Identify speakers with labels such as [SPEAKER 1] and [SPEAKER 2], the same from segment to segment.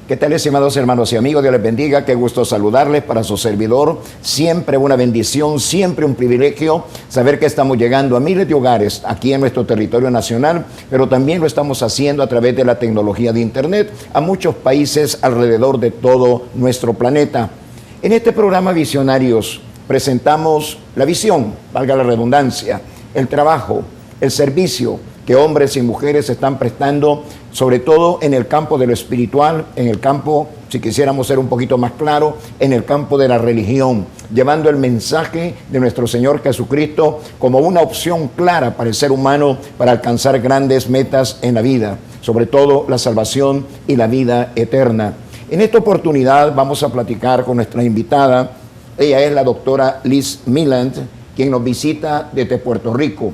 [SPEAKER 1] ¿Qué tal, estimados hermanos y amigos? Dios les bendiga, qué gusto saludarles. Para su servidor, siempre una bendición, siempre un privilegio saber que estamos llegando a miles de hogares aquí en nuestro territorio nacional, pero también lo estamos haciendo a través de la tecnología de Internet a muchos países alrededor de todo nuestro planeta. En este programa Visionarios presentamos la visión, valga la redundancia, el trabajo, el servicio que hombres y mujeres están prestando, sobre todo en el campo de lo espiritual, en el campo, si quisiéramos ser un poquito más claro, en el campo de la religión, llevando el mensaje de nuestro Señor Jesucristo como una opción clara para el ser humano para alcanzar grandes metas en la vida, sobre todo la salvación y la vida eterna. En esta oportunidad vamos a platicar con nuestra invitada. Ella es la doctora Liz Milland, quien nos visita desde Puerto Rico.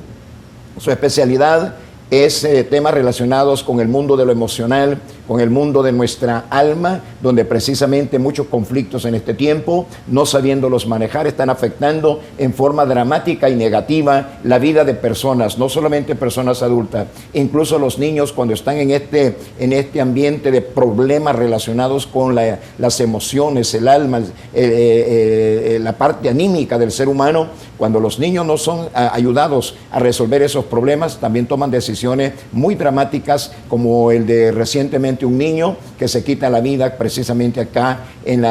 [SPEAKER 1] Su especialidad es temas relacionados con el mundo de lo emocional, con el mundo de nuestra alma, donde precisamente muchos conflictos en este tiempo, no sabiéndolos manejar, están afectando en forma dramática y negativa la vida de personas, no solamente personas adultas, incluso los niños cuando están en este ambiente de problemas relacionados con las emociones, el alma, la parte anímica del ser humano. Cuando los niños no son ayudados a resolver esos problemas, también toman decisiones muy dramáticas, como el de recientemente un niño que se quita la vida precisamente acá en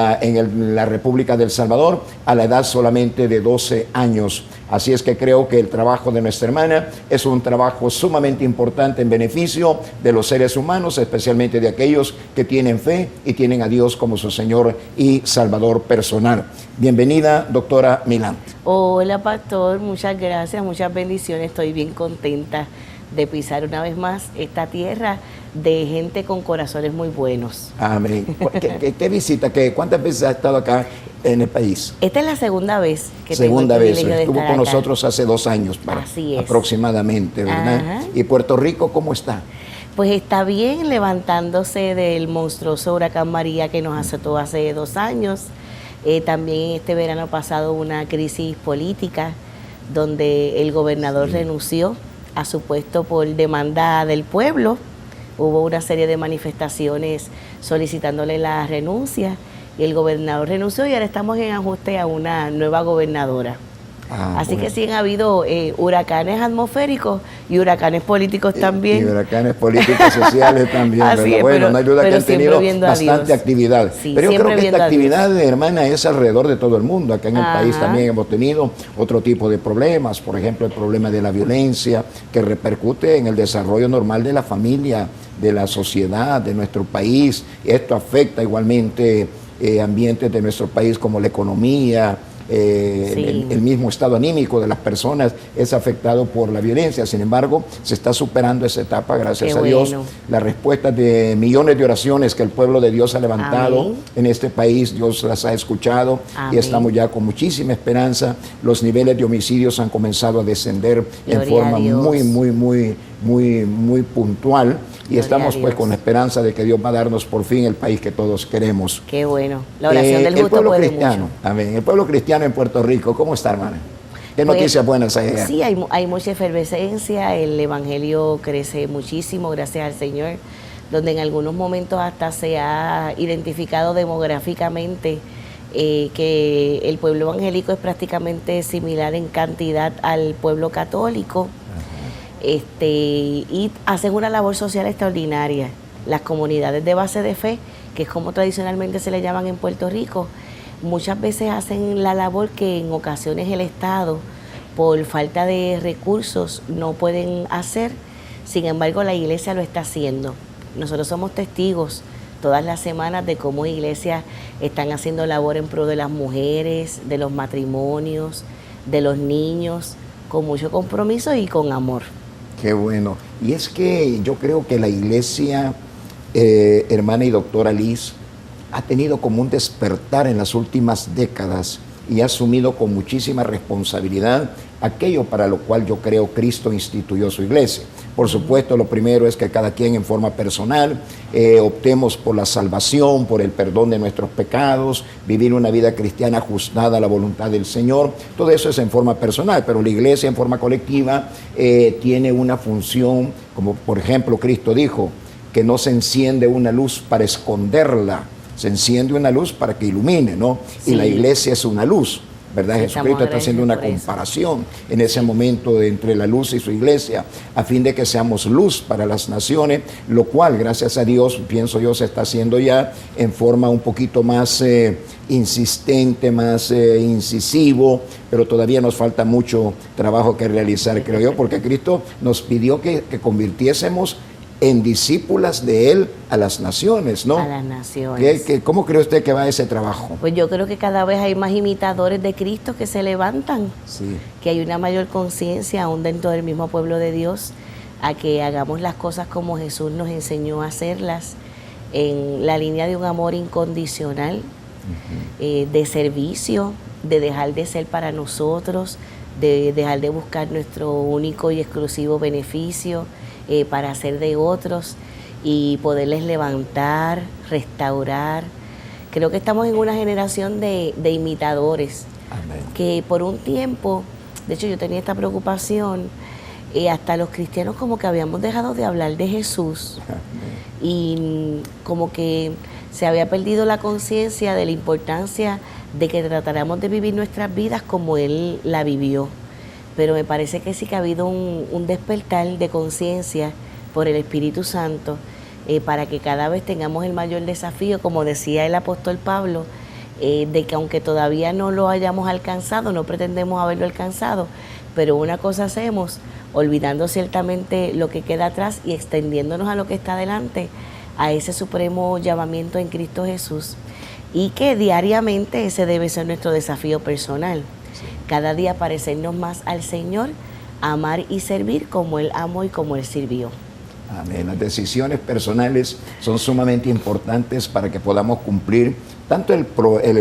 [SPEAKER 1] la República del Salvador a la edad solamente de 12 años. Así es que creo que el trabajo de nuestra hermana es un trabajo sumamente importante en beneficio de los seres humanos, especialmente de aquellos que tienen fe y tienen a Dios como su Señor y Salvador personal. Bienvenida, doctora Milland.
[SPEAKER 2] Hola, pastor, muchas gracias, muchas bendiciones. Estoy bien contenta de pisar una vez más esta tierra de gente con corazones muy buenos.
[SPEAKER 1] Amén. ¿Qué visita? ¿Cuántas veces has estado acá en el país?
[SPEAKER 2] Esta es la segunda vez que
[SPEAKER 1] segunda
[SPEAKER 2] tengo el
[SPEAKER 1] vez.
[SPEAKER 2] privilegio de
[SPEAKER 1] Estuvo
[SPEAKER 2] estar
[SPEAKER 1] con
[SPEAKER 2] acá.
[SPEAKER 1] nosotros hace 2 años,
[SPEAKER 2] Así es.
[SPEAKER 1] Aproximadamente, ¿verdad?
[SPEAKER 2] Ajá.
[SPEAKER 1] ¿Y Puerto Rico cómo está?
[SPEAKER 2] Pues está bien, levantándose del monstruoso huracán María que nos azotó hace 2 años. También este verano pasado una crisis política donde el gobernador renunció a su puesto por demanda del pueblo. Hubo una serie de manifestaciones solicitándole la renuncia y el gobernador renunció y ahora estamos en ajuste a una nueva gobernadora. Así
[SPEAKER 1] bueno.
[SPEAKER 2] que sí han habido huracanes atmosféricos y huracanes políticos también.
[SPEAKER 1] Y huracanes políticos sociales también.
[SPEAKER 2] Así es,
[SPEAKER 1] bueno, no hay duda que han tenido bastante actividad.
[SPEAKER 2] Sí,
[SPEAKER 1] pero yo creo que esta actividad,
[SPEAKER 2] Dios,
[SPEAKER 1] hermana, es alrededor de todo el mundo. Acá en el país también hemos tenido otro tipo de problemas. Por ejemplo, el problema de la violencia, que repercute en el desarrollo normal de la familia, de la sociedad, de nuestro país. Esto afecta igualmente ambientes de nuestro país como la economía. El mismo estado anímico de las personas es afectado por la violencia. Sin embargo, se está superando esa etapa, gracias a Dios. Las respuestas de millones de oraciones que el pueblo de Dios ha levantado en este país, Dios las ha escuchado. Y estamos ya con muchísima esperanza. Los niveles de homicidios han comenzado a descender en forma muy puntual. Y estamos pues con la esperanza de que Dios va a darnos por fin el país que todos queremos.
[SPEAKER 2] Qué bueno. La oración del justo
[SPEAKER 1] pueblo
[SPEAKER 2] puede
[SPEAKER 1] cristiano,
[SPEAKER 2] mucho.
[SPEAKER 1] Amén. El pueblo cristiano en Puerto Rico, ¿cómo está, hermana? ¿Qué noticias buenas hay allá?
[SPEAKER 2] Sí, hay mucha efervescencia, el evangelio crece muchísimo, gracias al Señor, donde en algunos momentos hasta se ha identificado demográficamente que el pueblo evangélico es prácticamente similar en cantidad al pueblo católico. Y hacen una labor social extraordinaria. Las comunidades de base de fe, que es como tradicionalmente se le llaman en Puerto Rico, muchas veces hacen la labor que en ocasiones el Estado, por falta de recursos, no pueden hacer. Sin embargo, la iglesia lo está haciendo. Nosotros somos testigos todas las semanas de cómo iglesias están haciendo labor en pro de las mujeres, de los matrimonios, de los niños, con mucho compromiso y con amor.
[SPEAKER 1] Qué bueno. Y es que yo creo que la iglesia, hermana y doctora Liz, ha tenido como un despertar en las últimas décadas y ha asumido con muchísima responsabilidad aquello para lo cual yo creo Cristo instituyó su iglesia. Por supuesto, lo primero es que cada quien en forma personal optemos por la salvación, por el perdón de nuestros pecados, vivir una vida cristiana ajustada a la voluntad del Señor. Todo eso es en forma personal, pero la iglesia en forma colectiva tiene una función, como por ejemplo Cristo dijo, que no se enciende una luz para esconderla, se enciende una luz para que ilumine, ¿no?
[SPEAKER 2] Sí.
[SPEAKER 1] Y la iglesia es una luz, ¿verdad? Jesucristo está haciendo una comparación en ese momento entre la luz y su iglesia, a fin de que seamos luz para las naciones, lo cual, gracias a Dios, pienso yo, se está haciendo ya en forma un poquito más insistente, más incisivo, pero todavía nos falta mucho trabajo que realizar, creo yo, porque Cristo nos pidió que convirtiésemos en discípulas de Él a las naciones, ¿no?
[SPEAKER 2] A las naciones.
[SPEAKER 1] ¿Cómo cree usted que va ese trabajo?
[SPEAKER 2] Pues yo creo que cada vez hay más imitadores de Cristo que se levantan,
[SPEAKER 1] Sí.
[SPEAKER 2] que hay una mayor conciencia aún dentro del mismo pueblo de Dios, a que hagamos las cosas como Jesús nos enseñó a hacerlas, en la línea de un amor incondicional, de servicio, de dejar de ser para nosotros, de dejar de buscar nuestro único y exclusivo beneficio, para hacer de otros y poderles levantar, restaurar. Creo que estamos en una generación de imitadores.
[SPEAKER 1] Amén.
[SPEAKER 2] Que por un tiempo, de hecho yo tenía esta preocupación, hasta los cristianos como que habíamos dejado de hablar de Jesús.
[SPEAKER 1] Amén.
[SPEAKER 2] Y como que se había perdido la conciencia de la importancia de que tratáramos de vivir nuestras vidas como Él la vivió. Pero me parece que sí que ha habido un despertar de conciencia por el Espíritu Santo, para que cada vez tengamos el mayor desafío, como decía el apóstol Pablo, de que aunque todavía no lo hayamos alcanzado, no pretendemos haberlo alcanzado, pero una cosa hacemos, olvidando ciertamente lo que queda atrás y extendiéndonos a lo que está adelante, a ese supremo llamamiento en Cristo Jesús, y que diariamente ese debe ser nuestro desafío personal. Cada día parecernos más al Señor, amar y servir como Él amó y como Él sirvió.
[SPEAKER 1] Amén. Las decisiones personales son sumamente importantes para que podamos cumplir tanto el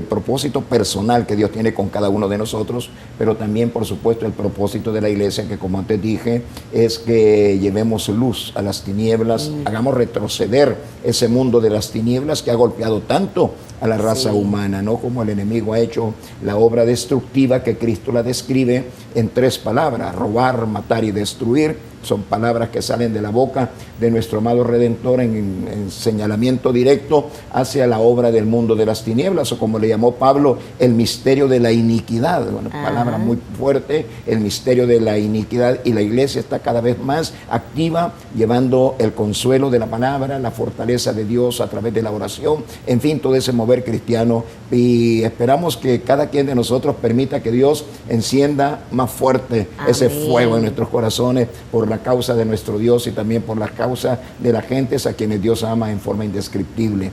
[SPEAKER 1] propósito personal que Dios tiene con cada uno de nosotros, pero también, por supuesto, el propósito de la iglesia, que como antes dije, es que llevemos luz a las tinieblas, hagamos retroceder ese mundo de las tinieblas que ha golpeado tanto a la raza humana, ¿no? Como el enemigo ha hecho la obra destructiva que Cristo la describe en 3 palabras: robar, matar y destruir. Son palabras que salen de la boca de nuestro amado Redentor en señalamiento directo hacia la obra del mundo de las tinieblas, o como le llamó Pablo, el misterio de la iniquidad. Una palabra muy fuerte, el misterio de la iniquidad, y la iglesia está cada vez más activa, llevando el consuelo de la palabra, la fortaleza de Dios a través de la oración, en fin, todo ese mover cristiano, y esperamos que cada quien de nosotros permita que Dios encienda más fuerte ese fuego en nuestros corazones por la causa de nuestro Dios y también por la causa de las gentes a quienes Dios ama en forma indescriptible.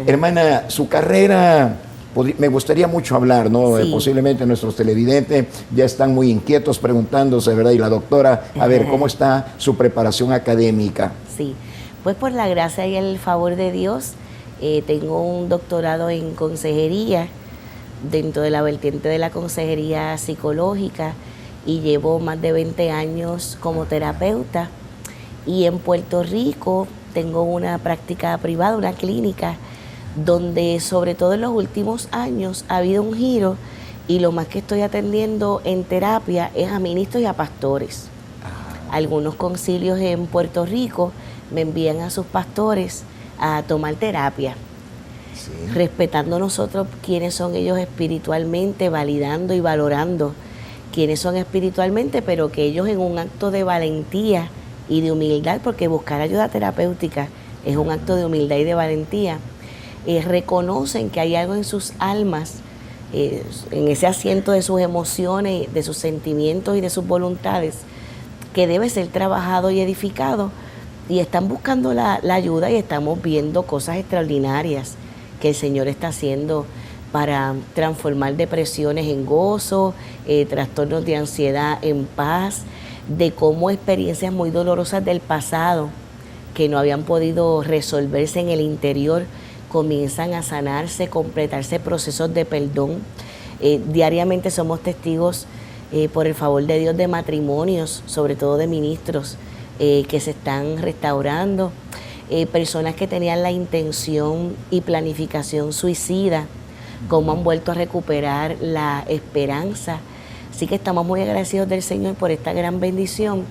[SPEAKER 1] Hermana, su carrera, me gustaría mucho hablar, ¿no?
[SPEAKER 2] Sí.
[SPEAKER 1] Posiblemente nuestros televidentes ya están muy inquietos preguntándose, ¿verdad? Y la doctora, a ver, ¿cómo está su preparación académica?
[SPEAKER 2] Sí, pues por la gracia y el favor de Dios, tengo un doctorado en consejería, dentro de la vertiente de la consejería psicológica, y llevo más de 20 años como terapeuta. Y en Puerto Rico tengo una práctica privada, una clínica, donde sobre todo en los últimos años ha habido un giro, y lo más que estoy atendiendo en terapia es a ministros y a pastores. Algunos concilios en Puerto Rico me envían a sus pastores a tomar terapia, respetando nosotros quiénes son ellos espiritualmente, validando y valorando quiénes son espiritualmente, pero que ellos, en un acto de valentía y de humildad, porque buscar ayuda terapéutica es un acto de humildad y de valentía, reconocen que hay algo en sus almas, en ese asiento de sus emociones, de sus sentimientos y de sus voluntades, que debe ser trabajado y edificado, y están buscando la ayuda, y estamos viendo cosas extraordinarias que el Señor está haciendo para transformar depresiones en gozo, trastornos de ansiedad en paz, de cómo experiencias muy dolorosas del pasado que no habían podido resolverse en el interior comienzan a sanarse, completarse procesos de perdón. Diariamente somos testigos, por el favor de Dios, de matrimonios, sobre todo de ministros, que se están restaurando, personas que tenían la intención y planificación suicida, cómo han vuelto a recuperar la esperanza. Así que estamos muy agradecidos del Señor por esta gran bendición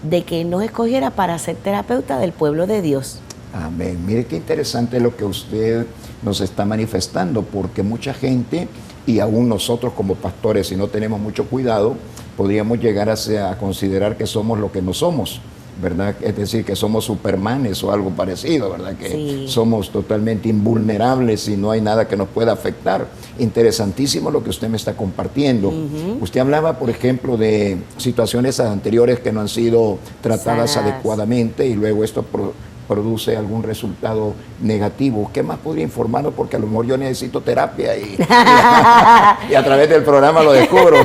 [SPEAKER 2] de que nos escogiera para ser terapeuta del pueblo de Dios.
[SPEAKER 1] Amén. Mire qué interesante lo que usted nos está manifestando, porque mucha gente, y aún nosotros como pastores, si no tenemos mucho cuidado, podríamos llegar a considerar que somos lo que no somos, ¿verdad? Es decir, que somos supermanes o algo parecido, ¿verdad? Que
[SPEAKER 2] sí,
[SPEAKER 1] somos totalmente invulnerables y no hay nada que nos pueda afectar. Interesantísimo lo que usted me está compartiendo. Usted hablaba, por ejemplo, de situaciones anteriores que no han sido tratadas
[SPEAKER 2] sanadas
[SPEAKER 1] adecuadamente y luego esto produce algún resultado negativo. ¿Qué más podría informarnos? Porque a lo mejor yo necesito terapia y a través del programa lo descubro.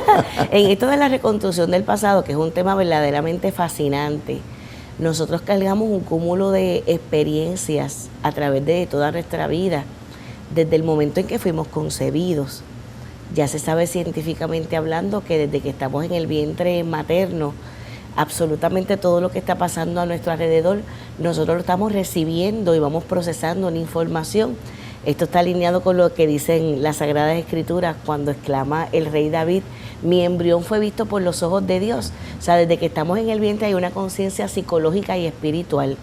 [SPEAKER 2] En esto de la reconstrucción del pasado, que es un tema verdaderamente fascinante, nosotros cargamos un cúmulo de experiencias a través de toda nuestra vida, desde el momento en que fuimos concebidos. Ya se sabe científicamente hablando que desde que estamos en el vientre materno, absolutamente todo lo que está pasando a nuestro alrededor, nosotros lo estamos recibiendo y vamos procesando una información. Esto está alineado con lo que dicen las Sagradas Escrituras cuando exclama el rey David: mi embrión fue visto por los ojos de Dios. O sea, desde que estamos en el vientre hay una conciencia psicológica y espiritual.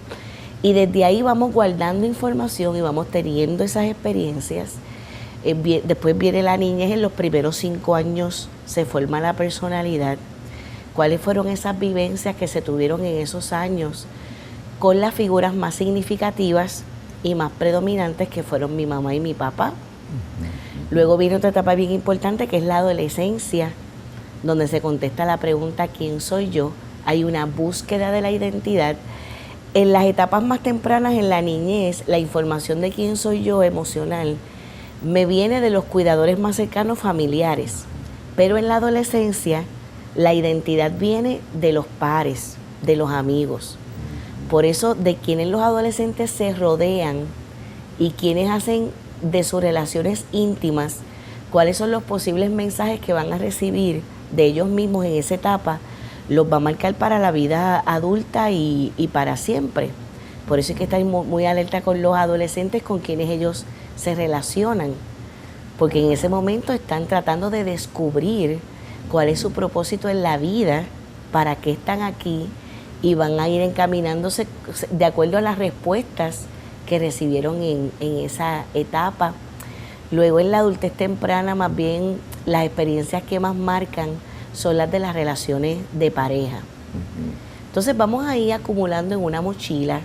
[SPEAKER 2] Y desde ahí vamos guardando información y vamos teniendo esas experiencias. Después viene la niñez, en los primeros 5 años se forma la personalidad. ¿Cuáles fueron esas vivencias que se tuvieron en esos años con las figuras más significativas y más predominantes, que fueron mi mamá y mi papá? Luego viene otra etapa bien importante, que es la adolescencia, donde se contesta la pregunta ¿quién soy yo? Hay una búsqueda de la identidad. En las etapas más tempranas, en la niñez, la información de quién soy yo emocional me viene de los cuidadores más cercanos, familiares. Pero en la adolescencia, la identidad viene de los pares, de los amigos. Por eso, de quienes los adolescentes se rodean y quienes hacen de sus relaciones íntimas, cuáles son los posibles mensajes que van a recibir de ellos mismos en esa etapa, los va a marcar para la vida adulta y para siempre. Por eso hay que estar muy alerta con los adolescentes, con quienes ellos se relacionan, porque en ese momento están tratando de descubrir cuál es su propósito en la vida, para qué están aquí, y van a ir encaminándose de acuerdo a las respuestas que recibieron en esa etapa. Luego en la adultez temprana, más bien las experiencias que más marcan son las de las relaciones de pareja. Entonces vamos a ir acumulando en una mochila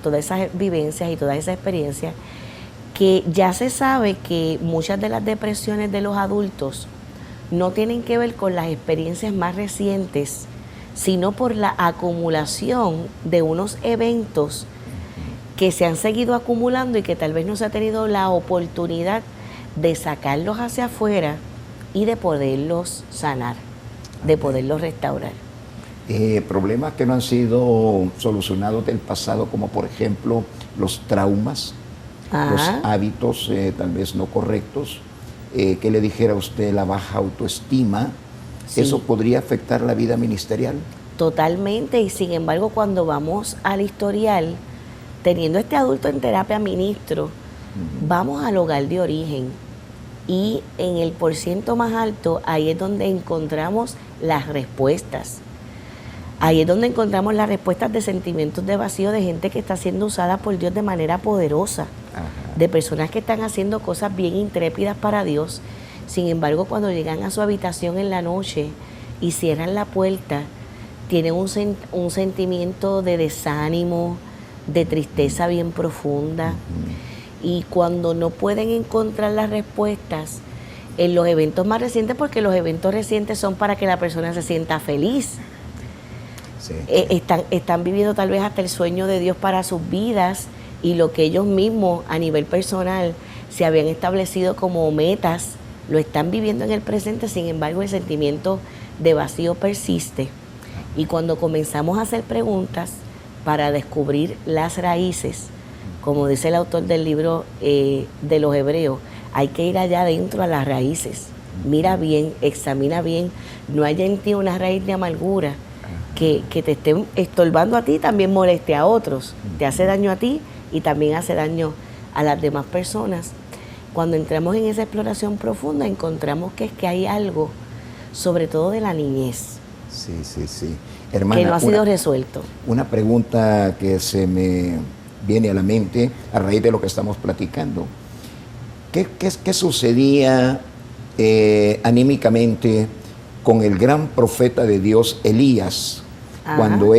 [SPEAKER 2] todas esas vivencias y todas esas experiencias, que ya se sabe que muchas de las depresiones de los adultos no tienen que ver con las experiencias más recientes, sino por la acumulación de unos eventos que se han seguido acumulando y que tal vez no se ha tenido la oportunidad de sacarlos hacia afuera y de poderlos sanar, de poderlos restaurar.
[SPEAKER 1] Problemas que no han sido solucionados del pasado, como por ejemplo los traumas, los hábitos tal vez no correctos, que le dijera a usted la baja autoestima, sí. ¿Eso podría afectar la vida ministerial?
[SPEAKER 2] Totalmente, y sin embargo cuando vamos al historial, teniendo este adulto en terapia ministro, vamos al hogar de origen, y en el porciento más alto, ahí es donde encontramos las respuestas. Ahí es donde encontramos las respuestas de sentimientos de vacío, de gente que está siendo usada por Dios de manera poderosa, de personas que están haciendo cosas bien intrépidas para Dios. Sin embargo, cuando llegan a su habitación en la noche y cierran la puerta, tienen un sentimiento de desánimo, de tristeza bien profunda. Y cuando no pueden encontrar las respuestas en los eventos más recientes, porque los eventos recientes son para que la persona se sienta feliz. Sí. Están viviendo tal vez hasta el sueño de Dios para sus vidas, y lo que ellos mismos a nivel personal se habían establecido como metas, lo están viviendo en el presente. Sin embargo, el sentimiento de vacío persiste. Y cuando comenzamos a hacer preguntas para descubrir las raíces, como dice el autor del libro de los Hebreos, hay que ir allá adentro a las raíces. Mira bien, examina bien, no haya en ti una raíz de amargura que te esté estorbando a ti y también moleste a otros. Te hace daño a ti y también hace daño a las demás personas. Cuando entramos en esa exploración profunda, encontramos que es que hay algo, sobre todo de la niñez,
[SPEAKER 1] sí. Hermana,
[SPEAKER 2] que no ha sido resuelto.
[SPEAKER 1] Una pregunta que se me viene a la mente a raíz de lo que estamos platicando. ¿Qué sucedía anímicamente con el gran profeta de Dios, Elías, cuando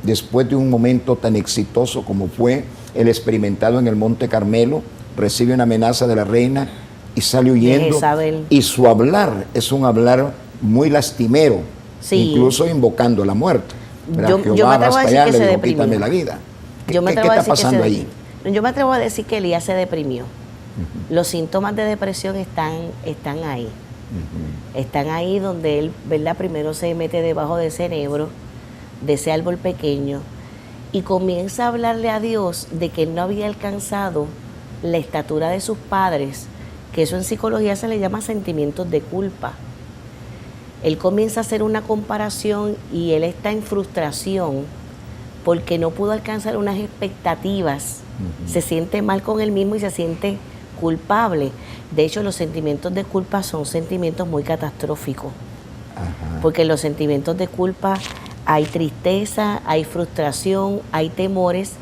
[SPEAKER 1] después de un momento tan exitoso como fue el experimentado en el Monte Carmelo, recibe una amenaza de la reina y sale huyendo? Y su hablar es un hablar muy lastimero, incluso invocando la muerte.
[SPEAKER 2] Yo me atrevo a decir que se deprimió.
[SPEAKER 1] Quítame la vida.
[SPEAKER 2] ¿Qué
[SPEAKER 1] está pasando ahí?
[SPEAKER 2] Yo me atrevo a decir que Elías se deprimió. Los síntomas de depresión están ahí. Están ahí donde él, ¿verdad? Primero se mete debajo de ese enebro, de ese árbol pequeño, y comienza a hablarle a Dios de que él no había alcanzado la estatura de sus padres, que eso en psicología se le llama sentimientos de culpa. Él comienza a hacer una comparación y él está en frustración porque no pudo alcanzar unas expectativas. Se siente mal con él mismo y se siente culpable. De hecho, los sentimientos de culpa son sentimientos muy catastróficos. Porque en los sentimientos de culpa hay tristeza, hay frustración, hay temores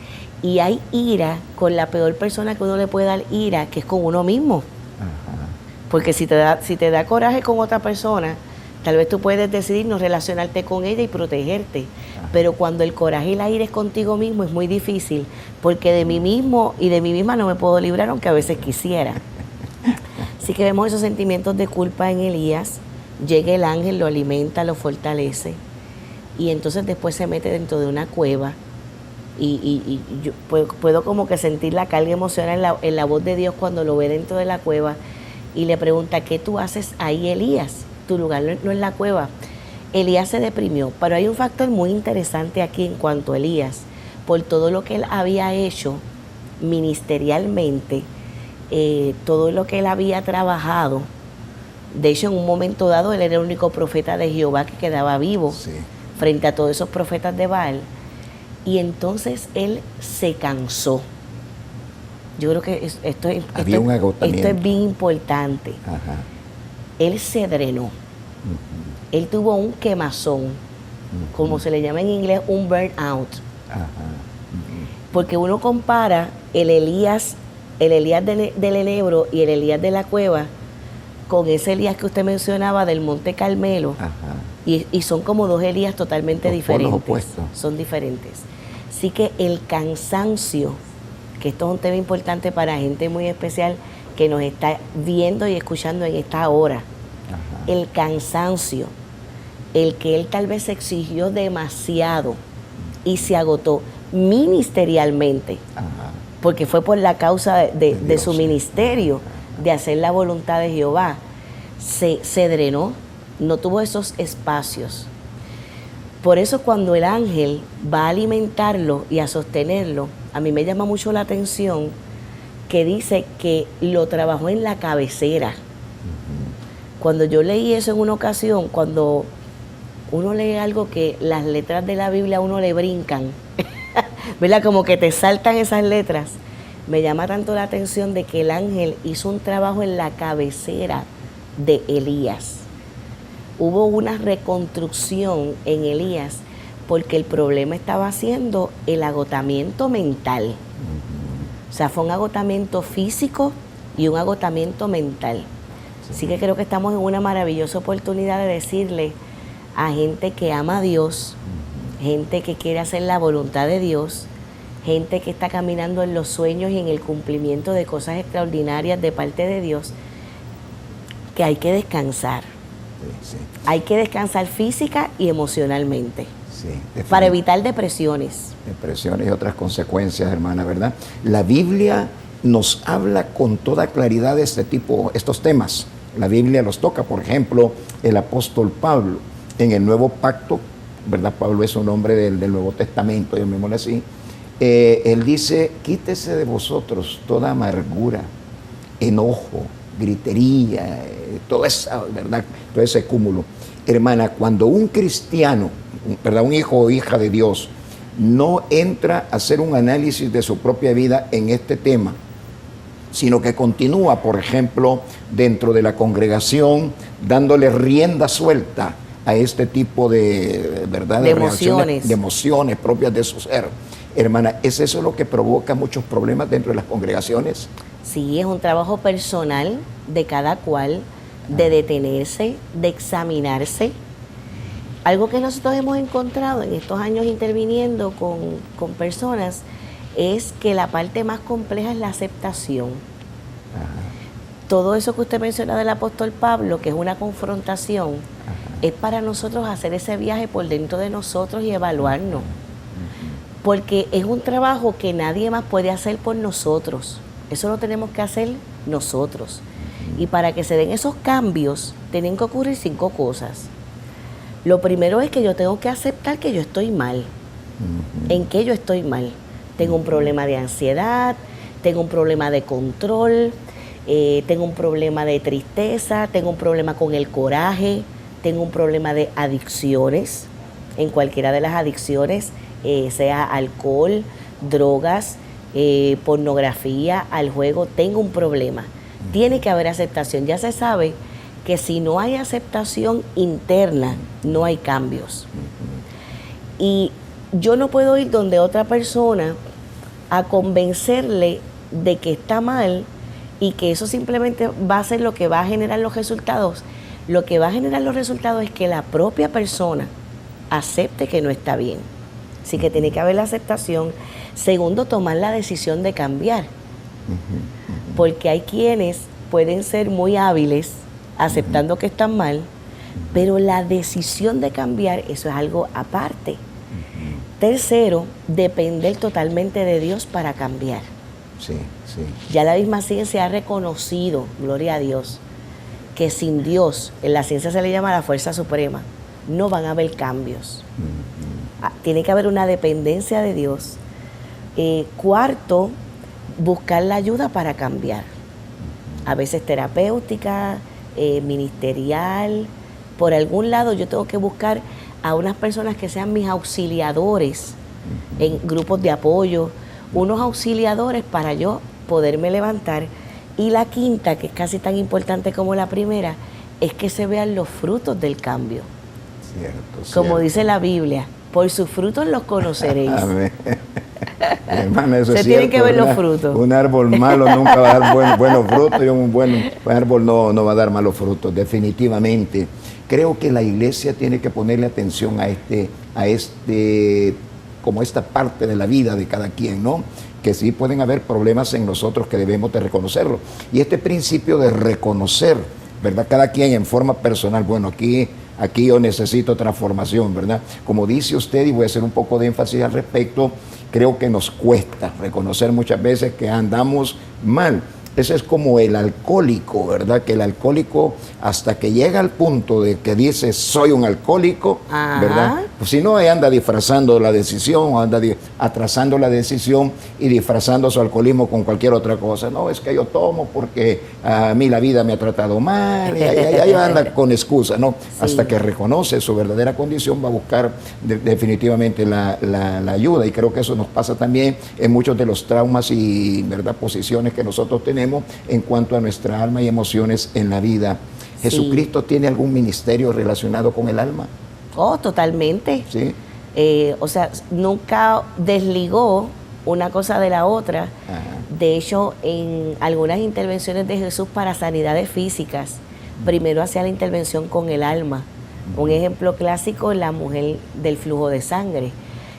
[SPEAKER 2] y hay ira con la peor persona que uno le puede dar ira, que es con uno mismo. Porque si te da coraje con otra persona, tal vez tú puedes decidir no relacionarte con ella y protegerte. Pero cuando el coraje y la ira es contigo mismo es muy difícil, porque de mí mismo y de mí misma no me puedo librar, aunque a veces quisiera. Así que vemos esos sentimientos de culpa en Elías. Llega el ángel, lo alimenta, lo fortalece, y entonces después se mete dentro de una cueva. Y yo puedo como que sentir la carga emocional en la voz de Dios cuando lo ve dentro de la cueva y le pregunta: ¿qué tú haces ahí, Elías? Tu lugar no es la cueva. Elías se deprimió, pero hay un factor muy interesante aquí en cuanto a Elías, por todo lo que él había hecho ministerialmente, todo lo que él había trabajado. De hecho, en un momento dado, él era el único profeta de Jehová que quedaba vivo frente a todos esos profetas de Baal. Y entonces él se cansó. Yo creo que esto es bien importante. Él se drenó. Él tuvo un quemazón, como se le llama en inglés, un burnout. Porque uno compara el Elías del enebro y el Elías de la cueva con ese Elías que usted mencionaba del Monte Carmelo, y son como dos Elías totalmente diferentes. Son diferentes. Así que el cansancio, que esto es un tema importante para gente muy especial que nos está viendo y escuchando en esta hora. El cansancio, el que él tal vez se exigió demasiado y se agotó ministerialmente, porque fue por la causa de su ministerio, de hacer la voluntad de Jehová. Se drenó, no tuvo esos espacios. Por eso cuando el ángel va a alimentarlo y a sostenerlo, a mí me llama mucho la atención que dice que lo trabajó en la cabecera. Cuando yo leí eso en una ocasión, cuando uno lee algo que las letras de la Biblia a uno le brincan, ¿verdad? Como que te saltan esas letras. Me llama tanto la atención de que el ángel hizo un trabajo en la cabecera de Elías. Hubo una reconstrucción en Elías porque el problema estaba siendo el agotamiento mental. O sea, fue un agotamiento físico y un agotamiento mental. Así que creo que estamos en una maravillosa oportunidad de decirle a gente que ama a Dios, gente que quiere hacer la voluntad de Dios, gente que está caminando en los sueños y en el cumplimiento de cosas extraordinarias de parte de Dios, que hay que descansar. Hay que descansar física y emocionalmente para evitar depresiones. Depresiones
[SPEAKER 1] y otras consecuencias, hermana, ¿verdad? La Biblia nos habla con toda claridad de estos temas. La Biblia los toca, por ejemplo, el apóstol Pablo en el Nuevo Pacto, ¿verdad? Pablo es un hombre del Nuevo Testamento, llamémosle así. Él dice: quítese de vosotros toda amargura, enojo, gritería, toda esa, ¿verdad? Todo ese cúmulo. Hermana, cuando un cristiano, ¿verdad? Un hijo o hija de Dios no entra a hacer un análisis de su propia vida en este tema, sino que continúa, por ejemplo, dentro de la congregación, dándole rienda suelta a este tipo de, ¿verdad?
[SPEAKER 2] De emociones
[SPEAKER 1] propias de su ser. Hermana, ¿es eso lo que provoca muchos problemas dentro de las congregaciones?
[SPEAKER 2] Sí, es un trabajo personal de cada cual, de detenerse, de examinarse. Algo que nosotros hemos encontrado en estos años interviniendo con personas es que la parte más compleja es la aceptación. Todo eso que usted menciona del apóstol Pablo, que es una confrontación, es para nosotros hacer ese viaje por dentro de nosotros y evaluarnos. Porque es un trabajo que nadie más puede hacer por nosotros. Eso lo tenemos que hacer nosotros. Y para que se den esos cambios, tienen que ocurrir 5 cosas. Lo primero es que yo tengo que aceptar que yo estoy mal. ¿En qué yo estoy mal? Tengo un problema de ansiedad, tengo un problema de control, tengo un problema de tristeza, tengo un problema con el coraje, tengo un problema de adicciones, en cualquiera de las adicciones, sea alcohol, drogas, pornografía, al juego, tengo un problema. Tiene que haber aceptación. Ya se sabe que si no hay aceptación interna, no hay cambios. Y yo no puedo ir donde otra persona a convencerle de que está mal y que eso simplemente va a ser lo que va a generar los resultados. Lo que va a generar los resultados es que la propia persona acepte que no está bien. Así que tiene que haber la aceptación. Segundo, tomar la decisión de cambiar. Porque hay quienes pueden ser muy hábiles aceptando que están mal, pero la decisión de cambiar, eso es algo aparte. Tercero, depender totalmente de Dios para cambiar.
[SPEAKER 1] Sí, sí.
[SPEAKER 2] Ya la misma ciencia ha reconocido, gloria a Dios, que sin Dios, en la ciencia se le llama la fuerza suprema, no van a haber cambios. Tiene que haber una dependencia de Dios. Cuarto, buscar la ayuda para cambiar. A veces terapéutica, ministerial. Por algún lado yo tengo que buscar a unas personas que sean mis auxiliadores en grupos de apoyo, unos auxiliadores para yo poderme levantar. Y la quinta, que es casi tan importante como la primera, es que se vean los frutos del cambio.
[SPEAKER 1] Cierto,
[SPEAKER 2] como
[SPEAKER 1] cierto.
[SPEAKER 2] dice la Biblia, por sus frutos los conoceréis.
[SPEAKER 1] Amén. Hermana, eso
[SPEAKER 2] se
[SPEAKER 1] es
[SPEAKER 2] tienen
[SPEAKER 1] cierto,
[SPEAKER 2] que ver
[SPEAKER 1] ¿verdad?
[SPEAKER 2] los frutos.
[SPEAKER 1] Un árbol malo nunca va a dar buenos frutos y un buen árbol no va a dar malos frutos, definitivamente. Creo que la iglesia tiene que ponerle atención a como esta parte de la vida de cada quien, ¿no? Que sí pueden haber problemas en nosotros que debemos de reconocerlo. Y este principio de reconocer, ¿verdad? Cada quien en forma personal, bueno, aquí yo necesito transformación, ¿verdad? Como dice usted, y voy a hacer un poco de énfasis al respecto, creo que nos cuesta reconocer muchas veces que andamos mal. Ese es como el alcohólico, ¿verdad? Que el alcohólico, hasta que llega al punto de que dice, soy un alcohólico, ¿verdad? Pues si no, anda disfrazando la decisión, anda atrasando la decisión y disfrazando su alcoholismo con cualquier otra cosa. No, es que yo tomo porque a mí la vida me ha tratado mal, y ahí anda con excusa, ¿no? Sí. Hasta que reconoce su verdadera condición, va a buscar definitivamente la ayuda. Y creo que eso nos pasa también en muchos de los traumas y, ¿verdad?, posiciones que nosotros tenemos en cuanto a nuestra alma y emociones en la vida. Sí. ¿Jesucristo tiene algún ministerio relacionado con el alma?
[SPEAKER 2] Oh, totalmente.
[SPEAKER 1] Sí.
[SPEAKER 2] O sea, nunca desligó una cosa de la otra. Ajá. De hecho, en algunas intervenciones de Jesús para sanidades físicas, primero hacía la intervención con el alma. Un ejemplo clásico, la mujer del flujo de sangre.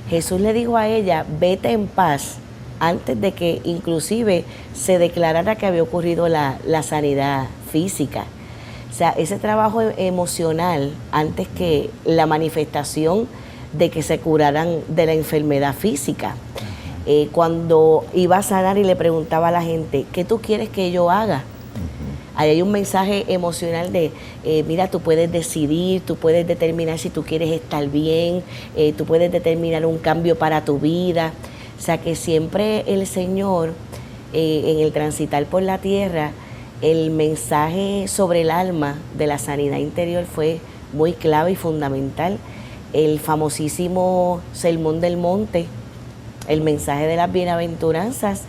[SPEAKER 2] Jesús le dijo a ella, vete en paz, antes de que inclusive se declarara que había ocurrido la sanidad física. O sea, ese trabajo emocional antes que la manifestación de que se curaran de la enfermedad física. Cuando iba a sanar y le preguntaba a la gente, ¿qué tú quieres que yo haga? Ahí hay un mensaje emocional de, mira, tú puedes decidir, tú puedes determinar si tú quieres estar bien, tú puedes determinar un cambio para tu vida. O sea que siempre el Señor, en el transitar por la tierra, el mensaje sobre el alma de la sanidad interior fue muy clave y fundamental. El famosísimo Sermón del Monte, el mensaje de las bienaventuranzas,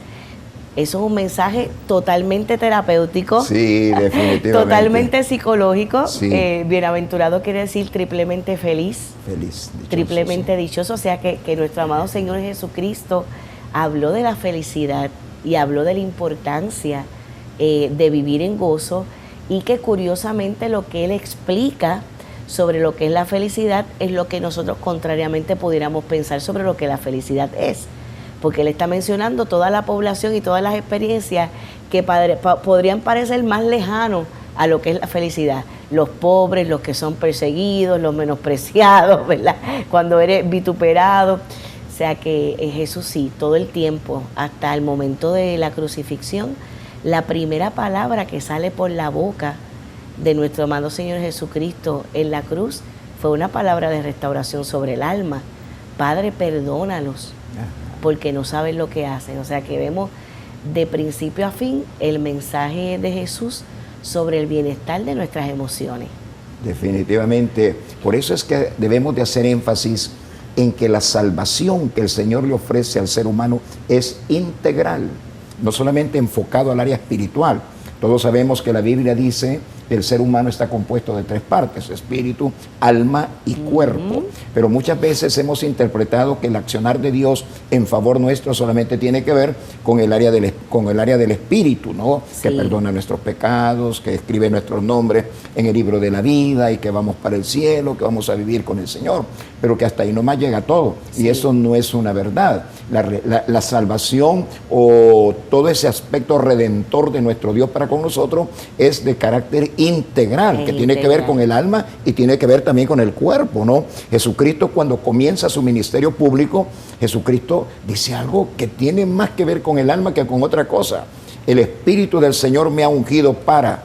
[SPEAKER 2] Eso es un mensaje totalmente terapéutico,
[SPEAKER 1] Sí, definitivamente.
[SPEAKER 2] totalmente psicológico.
[SPEAKER 1] Sí.
[SPEAKER 2] Bienaventurado quiere decir triplemente feliz,
[SPEAKER 1] Feliz, dichoso,
[SPEAKER 2] triplemente
[SPEAKER 1] sí.
[SPEAKER 2] dichoso. O sea que nuestro amado Señor Jesucristo habló de la felicidad y habló de la importancia de vivir en gozo, y que curiosamente lo que Él explica sobre lo que es la felicidad es lo que nosotros contrariamente pudiéramos pensar sobre lo que la felicidad es. Porque Él está mencionando toda la población y todas las experiencias que podrían parecer más lejanos a lo que es la felicidad. Los pobres, los que son perseguidos, los menospreciados, ¿verdad? Cuando eres vituperado. O sea que Jesús sí, todo el tiempo, hasta el momento de la crucifixión, la primera palabra que sale por la boca de nuestro amado Señor Jesucristo en la cruz fue una palabra de restauración sobre el alma. Padre, perdónalos, porque no saben lo que hacen. O sea que vemos de principio a fin el mensaje de Jesús sobre el bienestar de nuestras emociones.
[SPEAKER 1] Definitivamente. Por eso es que debemos de hacer énfasis en que la salvación que el Señor le ofrece al ser humano es integral, no solamente enfocado al área espiritual. Todos sabemos que la Biblia dice que el ser humano está compuesto de 3 partes: espíritu, alma y cuerpo. Pero muchas veces hemos interpretado que el accionar de Dios en favor nuestro solamente tiene que ver con el área del espíritu, ¿no? Sí. Que perdona nuestros pecados, que escribe nuestros nombres en el libro de la vida y que vamos para el cielo, que vamos a vivir con el Señor. Pero que hasta ahí nomás llega todo. Sí. Y eso no es una verdad. La salvación o todo ese aspecto redentor de nuestro Dios para con nosotros es de carácter integral, que tiene que ver con el alma y tiene que ver también con el cuerpo, ¿no? Jesucristo, cuando comienza su ministerio público, Jesucristo dice algo que tiene más que ver con el alma que con otra cosa. El Espíritu del Señor me ha ungido para,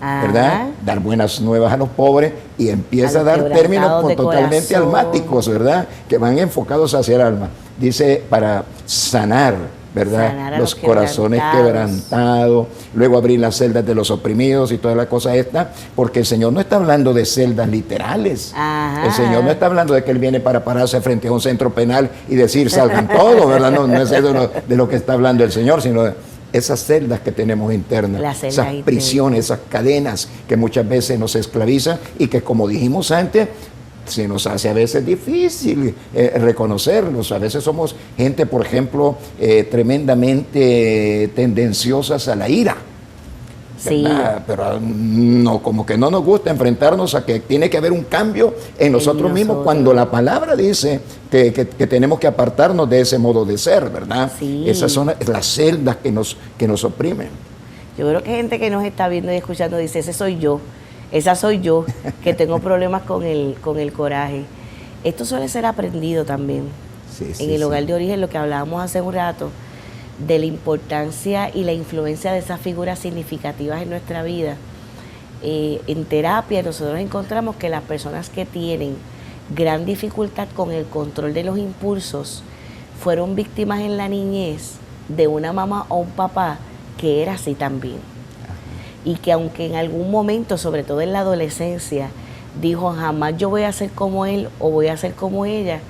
[SPEAKER 1] ¿verdad?, dar buenas nuevas a los pobres, y empieza a dar términos totalmente almáticos, ¿verdad?, que van enfocados hacia el alma. Dice para sanar, ¿verdad?, los corazones quebrantados, luego abrir las celdas de los oprimidos y toda la cosa esta, porque el Señor no está hablando de celdas literales. El Señor no está hablando de que Él viene para pararse frente a un centro penal y decir salgan todos, ¿verdad? No es eso de lo que está hablando el Señor, sino de esas celdas que tenemos internas, esas prisiones, esas cadenas que muchas veces nos esclavizan y que, como dijimos antes, se nos hace a veces difícil reconocerlos. A veces somos gente, por ejemplo, tremendamente tendenciosas a la ira. Sí. Pero no, como que no nos gusta enfrentarnos a que tiene que haber un cambio en nosotros mismos, cuando la palabra dice que tenemos que apartarnos de ese modo de ser, ¿verdad? Sí. Esas son las celdas que nos oprimen.
[SPEAKER 2] Yo creo que gente que nos está viendo y escuchando dice, ese soy yo. Esa soy yo, que tengo problemas con el coraje. Esto suele ser aprendido también. En el hogar de origen, lo que hablábamos hace un rato, de la importancia y la influencia de esas figuras significativas en nuestra vida. En terapia nosotros encontramos que las personas que tienen gran dificultad con el control de los impulsos fueron víctimas en la niñez de una mamá o un papá que era así también. Y que aunque en algún momento, sobre todo en la adolescencia, dijo jamás yo voy a ser como él o voy a ser como ella,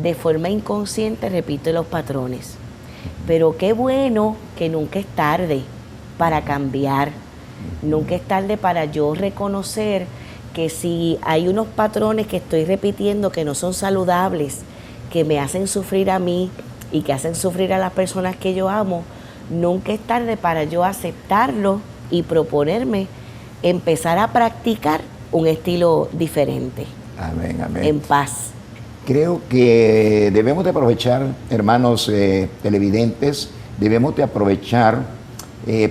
[SPEAKER 2] de forma inconsciente repite los patrones. Pero qué bueno que nunca es tarde para cambiar, nunca es tarde para yo reconocer que si hay unos patrones que estoy repitiendo que no son saludables, que me hacen sufrir a mí y que hacen sufrir a las personas que yo amo, nunca es tarde para yo aceptarlo y proponerme empezar a practicar un estilo diferente.
[SPEAKER 1] Amén, amén.
[SPEAKER 2] En paz.
[SPEAKER 1] Creo que debemos de aprovechar, hermanos televidentes, debemos de aprovechar,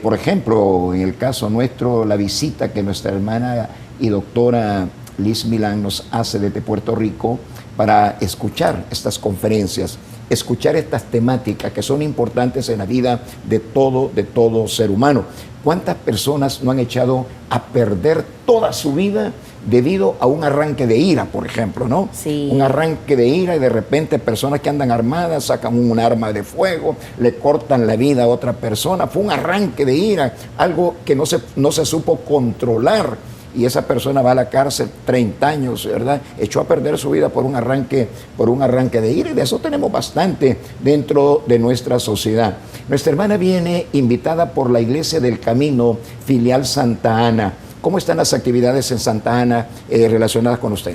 [SPEAKER 1] por ejemplo, en el caso nuestro, la visita que nuestra hermana y doctora Liz Milán nos hace desde Puerto Rico para escuchar estas conferencias, escuchar estas temáticas que son importantes en la vida de todo ser humano. ¿Cuántas personas no han echado a perder toda su vida debido a un arranque de ira, por ejemplo, ¿no? Sí. Un arranque de ira, y de repente personas que andan armadas sacan un arma de fuego, le cortan la vida a otra persona. Fue un arranque de ira, algo que no se supo controlar, y esa persona va a la cárcel 30 años, ¿verdad? Echó a perder su vida por un arranque de ira, y de eso tenemos bastante dentro de nuestra sociedad. Nuestra hermana viene invitada por la Iglesia del Camino, filial Santa Ana. ¿Cómo están las actividades en Santa Ana relacionadas con usted?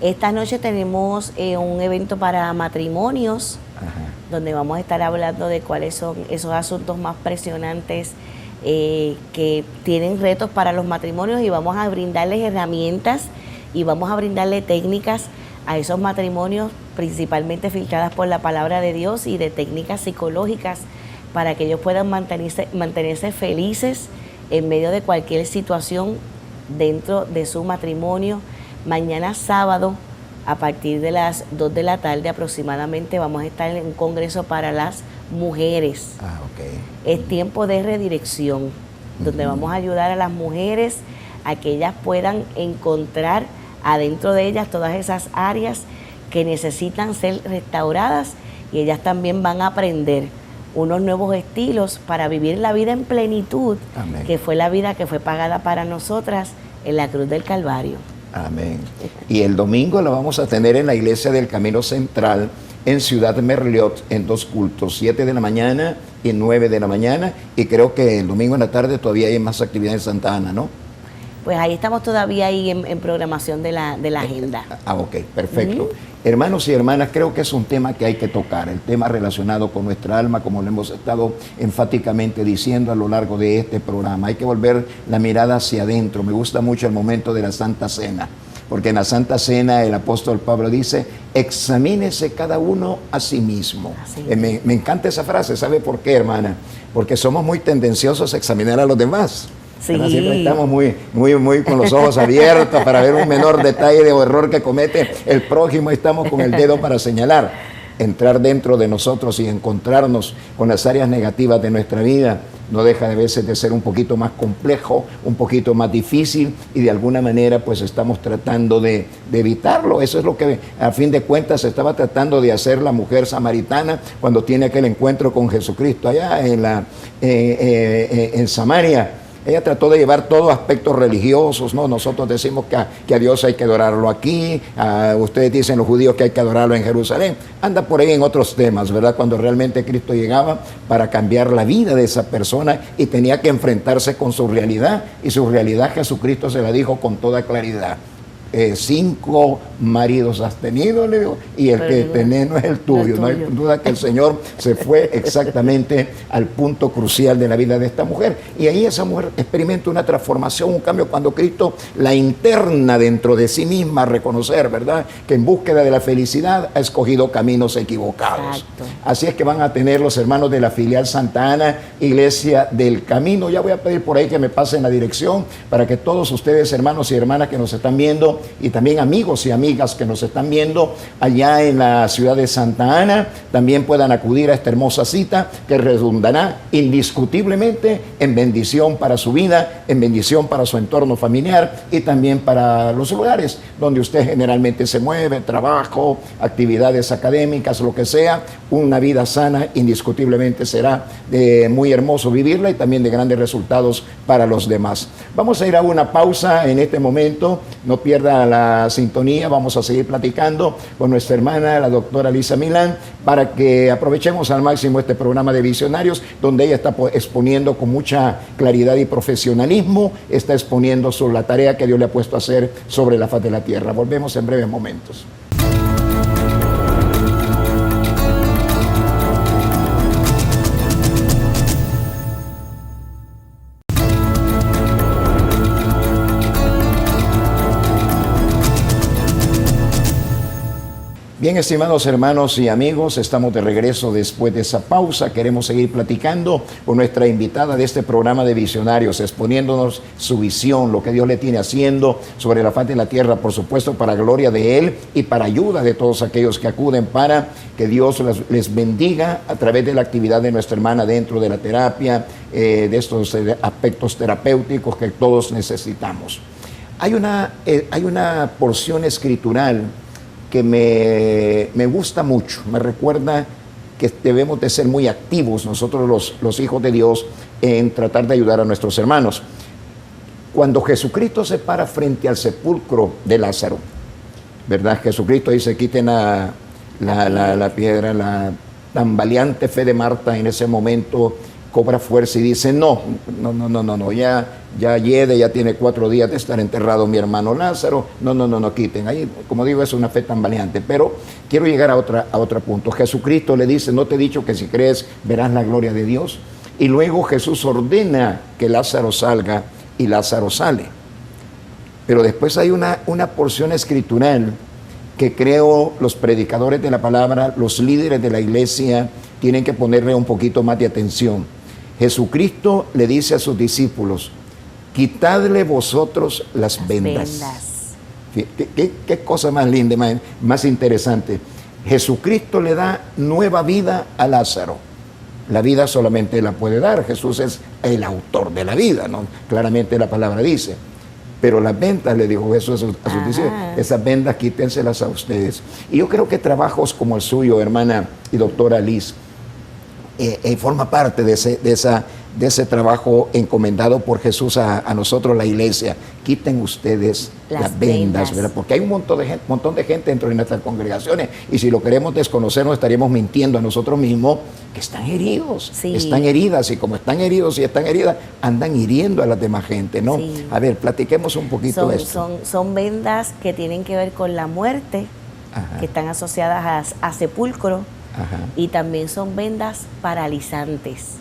[SPEAKER 2] Esta noche tenemos un evento para matrimonios, donde vamos a estar hablando de cuáles son esos asuntos más presionantes que tienen retos para los matrimonios, y vamos a brindarles herramientas y vamos a brindarle técnicas a esos matrimonios, principalmente filtradas por la palabra de Dios, y de técnicas psicológicas para que ellos puedan mantenerse felices en medio de cualquier situación dentro de su matrimonio. Mañana sábado, a partir de las 2 de la tarde aproximadamente, vamos a estar en un congreso para las mujeres. Es tiempo de redirección, donde vamos a ayudar a las mujeres a que ellas puedan encontrar adentro de ellas todas esas áreas que necesitan ser restauradas, y ellas también van a aprender unos nuevos estilos para vivir la vida en plenitud. Amén. Que fue la vida que fue pagada para nosotras en la cruz del Calvario.
[SPEAKER 1] Amén. Y el domingo lo vamos a tener en la Iglesia del Camino Central en Ciudad Merliot, en 2 cultos, 7 de la mañana y 9 de la mañana, y creo que el domingo en la tarde todavía hay más actividades en Santa Ana, ¿no?
[SPEAKER 2] Pues ahí estamos todavía ahí en programación de la agenda.
[SPEAKER 1] Ok, perfecto. Hermanos y hermanas, creo que es un tema que hay que tocar, el tema relacionado con nuestra alma, como lo hemos estado enfáticamente diciendo a lo largo de este programa. Hay que volver la mirada hacia adentro. Me gusta mucho el momento de la Santa Cena, porque en la Santa Cena el apóstol Pablo dice: examínese cada uno a sí mismo. Me encanta esa frase. ¿Sabe por qué, hermana? Porque somos muy tendenciosos a examinar a los demás. Sí. Siempre estamos muy con los ojos abiertos para ver un menor detalle o error que comete el prójimo, y estamos con el dedo para señalar. Entrar dentro de nosotros y encontrarnos con las áreas negativas de nuestra vida no deja de veces de ser un poquito más complejo, un poquito más difícil, y de alguna manera pues estamos tratando de evitarlo. Eso es lo que a fin de cuentas estaba tratando de hacer la mujer samaritana cuando tiene aquel encuentro con Jesucristo allá en Samaria. Ella trató de llevar todos aspectos religiosos, ¿no? Nosotros decimos que a Dios hay que adorarlo aquí, ustedes dicen los judíos que hay que adorarlo en Jerusalén. Anda por ahí en otros temas, ¿verdad? Cuando realmente Cristo llegaba para cambiar la vida de esa persona y tenía que enfrentarse con su realidad, y su realidad Jesucristo se la dijo con toda claridad. 5 maridos has tenido, le digo, y el que tenés no es el tuyo. No hay duda que el Señor se fue exactamente al punto crucial de la vida de esta mujer, y ahí esa mujer experimenta una transformación, un cambio, cuando Cristo la interna dentro de sí misma a reconocer, ¿verdad?, que en búsqueda de la felicidad ha escogido caminos equivocados. Exacto. Así es que van a tener los hermanos de la filial Santa Ana, Iglesia del Camino. Ya voy a pedir por ahí que me pasen la dirección para que todos ustedes, hermanos y hermanas que nos están viendo, y también amigos y amigas que nos están viendo allá en la ciudad de Santa Ana, también puedan acudir a esta hermosa cita que redundará indiscutiblemente en bendición para su vida, en bendición para su entorno familiar, y también para los lugares donde usted generalmente se mueve, trabajo, actividades académicas, lo que sea. Una vida sana indiscutiblemente será muy hermoso vivirla, y también de grandes resultados para los demás. Vamos a ir a una pausa en este momento. No pierda la sintonía, vamos a seguir platicando con nuestra hermana, la doctora Lisa Milán, para que aprovechemos al máximo este programa de Visionarios, donde ella está exponiendo con mucha claridad y profesionalismo, está exponiendo sobre la tarea que Dios le ha puesto a hacer sobre la faz de la tierra. Volvemos en breves momentos. Bien, estimados hermanos y amigos, estamos de regreso después de esa pausa. Queremos seguir platicando con nuestra invitada de este programa de Visionarios, exponiéndonos su visión, lo que Dios le tiene haciendo sobre la faz de la tierra, por supuesto, para gloria de Él y para ayuda de todos aquellos que acuden, para que Dios les bendiga a través de la actividad de nuestra hermana dentro de la terapia, de estos aspectos terapéuticos que todos necesitamos. Hay una porción escritural que me gusta mucho, me recuerda que debemos de ser muy activos nosotros los hijos de Dios en tratar de ayudar a nuestros hermanos. Cuando Jesucristo se para frente al sepulcro de Lázaro, ¿verdad? Jesucristo dice: quiten la piedra, tambaleante fe de Marta en ese momento cobra fuerza y dice, no, ya Yede, ya tiene 4 días de estar enterrado mi hermano Lázaro, no, quiten. Ahí, como digo, es una fe tambaleante, pero quiero llegar a otro punto. Jesucristo le dice, no te he dicho que si crees verás la gloria de Dios. Y luego Jesús ordena que Lázaro salga y Lázaro sale. Pero después hay una porción escritural que creo los predicadores de la palabra, los líderes de la iglesia, tienen que ponerle un poquito más de atención. Jesucristo le dice a sus discípulos, quitadle vosotros las vendas. ¿Qué cosa más linda, más interesante? Jesucristo le da nueva vida a Lázaro. La vida solamente la puede dar. Jesús es el autor de la vida, ¿no? Claramente la palabra dice. Pero las vendas, le dijo Jesús a sus discípulos, esas vendas quítenselas a ustedes. Y yo creo que trabajos como el suyo, hermana y doctora Liz, forma parte de ese trabajo encomendado por Jesús a nosotros, la iglesia. Quiten ustedes las vendas, ¿verdad? Porque hay un montón de gente dentro de nuestras congregaciones, y si lo queremos desconocer, nos estaríamos mintiendo a nosotros mismos, que están heridos, están heridas, y como están heridos y están heridas, andan hiriendo a la demás gente, ¿no? Sí. A ver, platiquemos un poquito de esto.
[SPEAKER 2] Son vendas que tienen que ver con la muerte, que están asociadas a sepulcro. Y también son vendas paralizantes.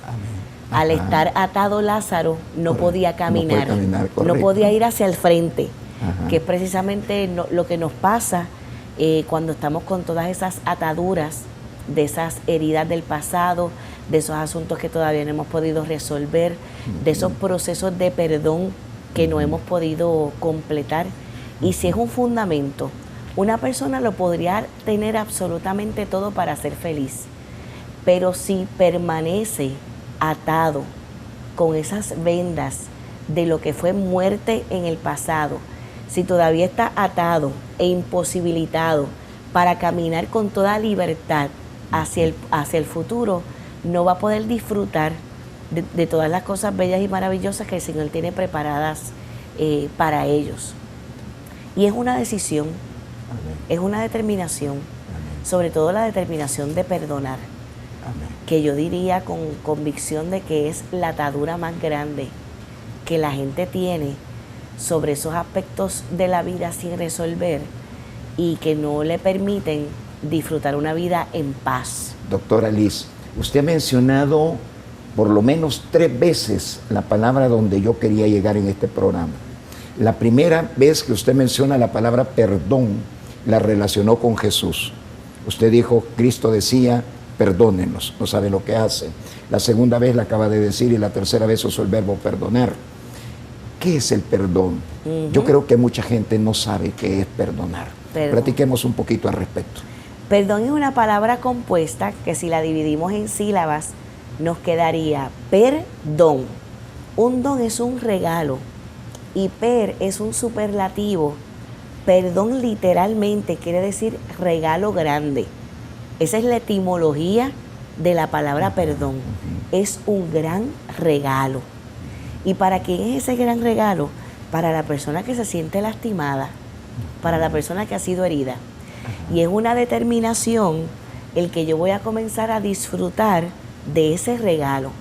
[SPEAKER 2] Al estar atado Lázaro, no podía caminar, no podía ir hacia el frente, que es precisamente lo que nos pasa cuando estamos con todas esas ataduras, de esas heridas del pasado, de esos asuntos que todavía no hemos podido resolver, de esos procesos de perdón que no hemos podido completar. Y si es un fundamento, una persona lo podría tener absolutamente todo para ser feliz, pero si permanece atado con esas vendas de lo que fue muerte en el pasado, si todavía está atado e imposibilitado para caminar con toda libertad hacia el futuro, no va a poder disfrutar de todas las cosas bellas y maravillosas que el Señor tiene preparadas para ellos. Y es una decisión. Es una determinación, sobre todo la determinación de perdonar, que yo diría con convicción de que es la atadura más grande que la gente tiene sobre esos aspectos de la vida sin resolver y que no le permiten disfrutar una vida en paz.
[SPEAKER 1] Doctora Liz, usted ha mencionado por lo menos 3 veces la palabra donde yo quería llegar en este programa. La primera vez que usted menciona la palabra perdón, la relacionó con Jesús. Usted dijo, Cristo decía, perdónenos, no sabe lo que hace. La segunda vez la acaba de decir, y la tercera vez usó el verbo perdonar. ¿Qué es el perdón? Yo creo que mucha gente no sabe qué es perdonar. Platiquemos un poquito al respecto.
[SPEAKER 2] Perdón es una palabra compuesta que, si la dividimos en sílabas, nos quedaría perdón. Un don es un regalo y per es un superlativo. Perdón literalmente quiere decir regalo grande. Esa es la etimología de la palabra perdón. Es un gran regalo. ¿Y para quién es ese gran regalo? Para la persona que se siente lastimada, para la persona que ha sido herida. Y es una determinación el que yo voy a comenzar a disfrutar de ese regalo,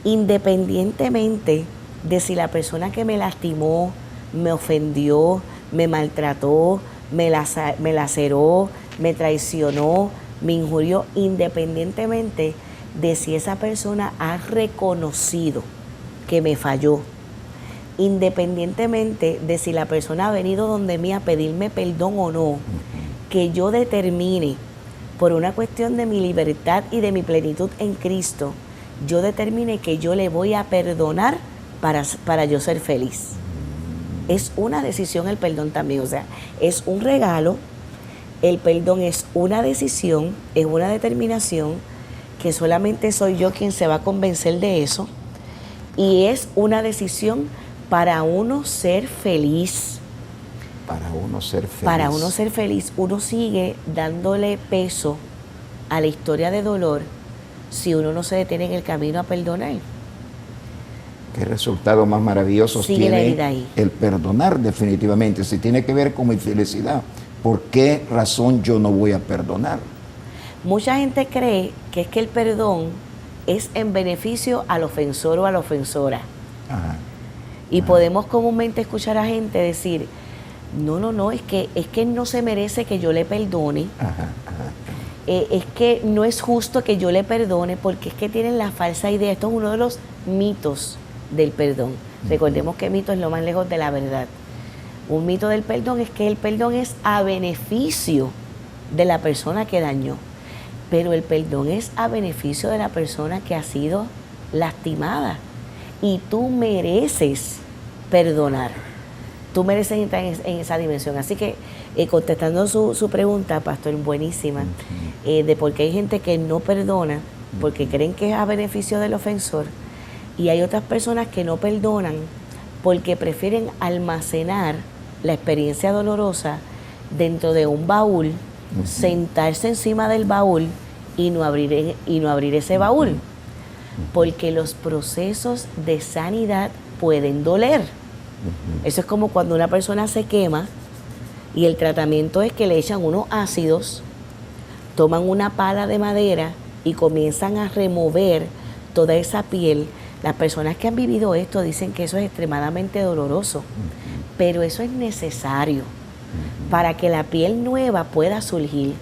[SPEAKER 2] independientemente de si la persona que me lastimó, me ofendió, me maltrató, me laceró, me traicionó, me injurió, independientemente de si esa persona ha reconocido que me falló, independientemente de si la persona ha venido donde mí a pedirme perdón o no, que yo determine, por una cuestión de mi libertad y de mi plenitud en Cristo, yo determine que yo le voy a perdonar para yo ser feliz. Es una decisión el perdón también, o sea, es un regalo. El perdón es una decisión, es una determinación que solamente soy yo quien se va a convencer de eso, y es una decisión para uno ser feliz.
[SPEAKER 1] Para uno ser feliz.
[SPEAKER 2] Para uno ser feliz. Uno sigue dándole peso a la historia de dolor si uno no se detiene en el camino a perdonar.
[SPEAKER 1] ¿Qué resultado más maravilloso
[SPEAKER 2] sigue
[SPEAKER 1] tiene el perdonar? Definitivamente, si tiene que ver con mi felicidad, ¿por qué razón yo no voy a perdonar?
[SPEAKER 2] Mucha gente cree que es que el perdón es en beneficio al ofensor o a la ofensora.
[SPEAKER 1] Ajá.
[SPEAKER 2] Y podemos comúnmente escuchar a gente decir, no, es que él no se merece que yo le perdone.
[SPEAKER 1] Ajá.
[SPEAKER 2] Es que no es justo que yo le perdone, porque es que tienen la falsa idea. Esto es uno de los mitos del perdón. Recordemos que mito es lo más lejos de la verdad. Un mito del perdón es que el perdón es a beneficio de la persona que dañó, pero el perdón es a beneficio de la persona que ha sido lastimada, y tú mereces perdonar, tú mereces entrar en esa dimensión. Así que contestando su pregunta, pastor, buenísima, de por qué hay gente que no perdona porque creen que es a beneficio del ofensor, y hay otras personas que no perdonan porque prefieren almacenar la experiencia dolorosa dentro de un baúl, sentarse encima del baúl y no abrir ese baúl, porque los procesos de sanidad pueden doler. Eso es como cuando una persona se quema y el tratamiento es que le echan unos ácidos, toman una pala de madera y comienzan a remover toda esa piel. Las personas que han vivido esto dicen que eso es extremadamente doloroso, pero eso es necesario para que la piel nueva pueda surgir.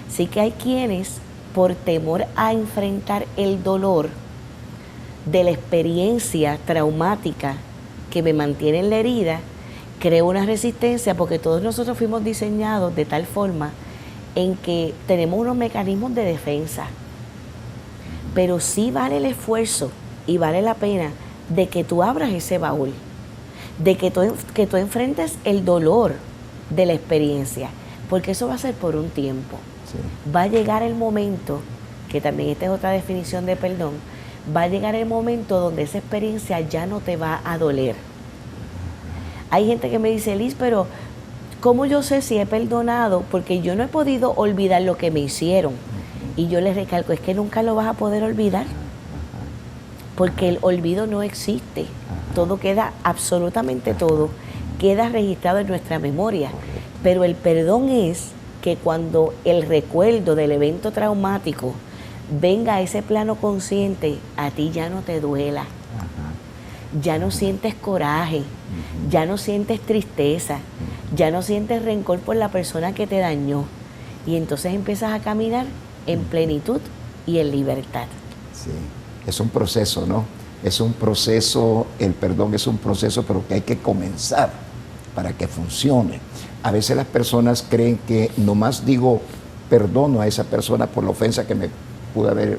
[SPEAKER 2] Sí que hay quienes, por temor a enfrentar el dolor de la experiencia traumática que me mantiene en la herida, creo una resistencia, porque todos nosotros fuimos diseñados de tal forma en que tenemos unos mecanismos de defensa, pero sí vale el esfuerzo y vale la pena de que tú abras ese baúl, de que tú enfrentes el dolor de la experiencia, porque eso va a ser por un tiempo. Sí. Va a llegar el momento, que también esta es otra definición de perdón, va a llegar el momento donde esa experiencia ya no te va a doler. Hay gente que me dice, Liz, pero ¿cómo yo sé si he perdonado? Porque yo no he podido olvidar lo que me hicieron. Y yo les recalco, es que nunca lo vas a poder olvidar, porque el olvido no existe. Todo queda, absolutamente todo, queda registrado en nuestra memoria. Pero el perdón es que cuando el recuerdo del evento traumático venga a ese plano consciente, a ti ya no te duela, ya no sientes coraje, ya no sientes tristeza, ya no sientes rencor por la persona que te dañó, y entonces empiezas a caminar en plenitud y en libertad.
[SPEAKER 1] Sí, es un proceso, ¿no? Es un proceso, el perdón es un proceso, pero que hay que comenzar para que funcione. A veces las personas creen que nomás digo perdono a esa persona por la ofensa que me pudo haber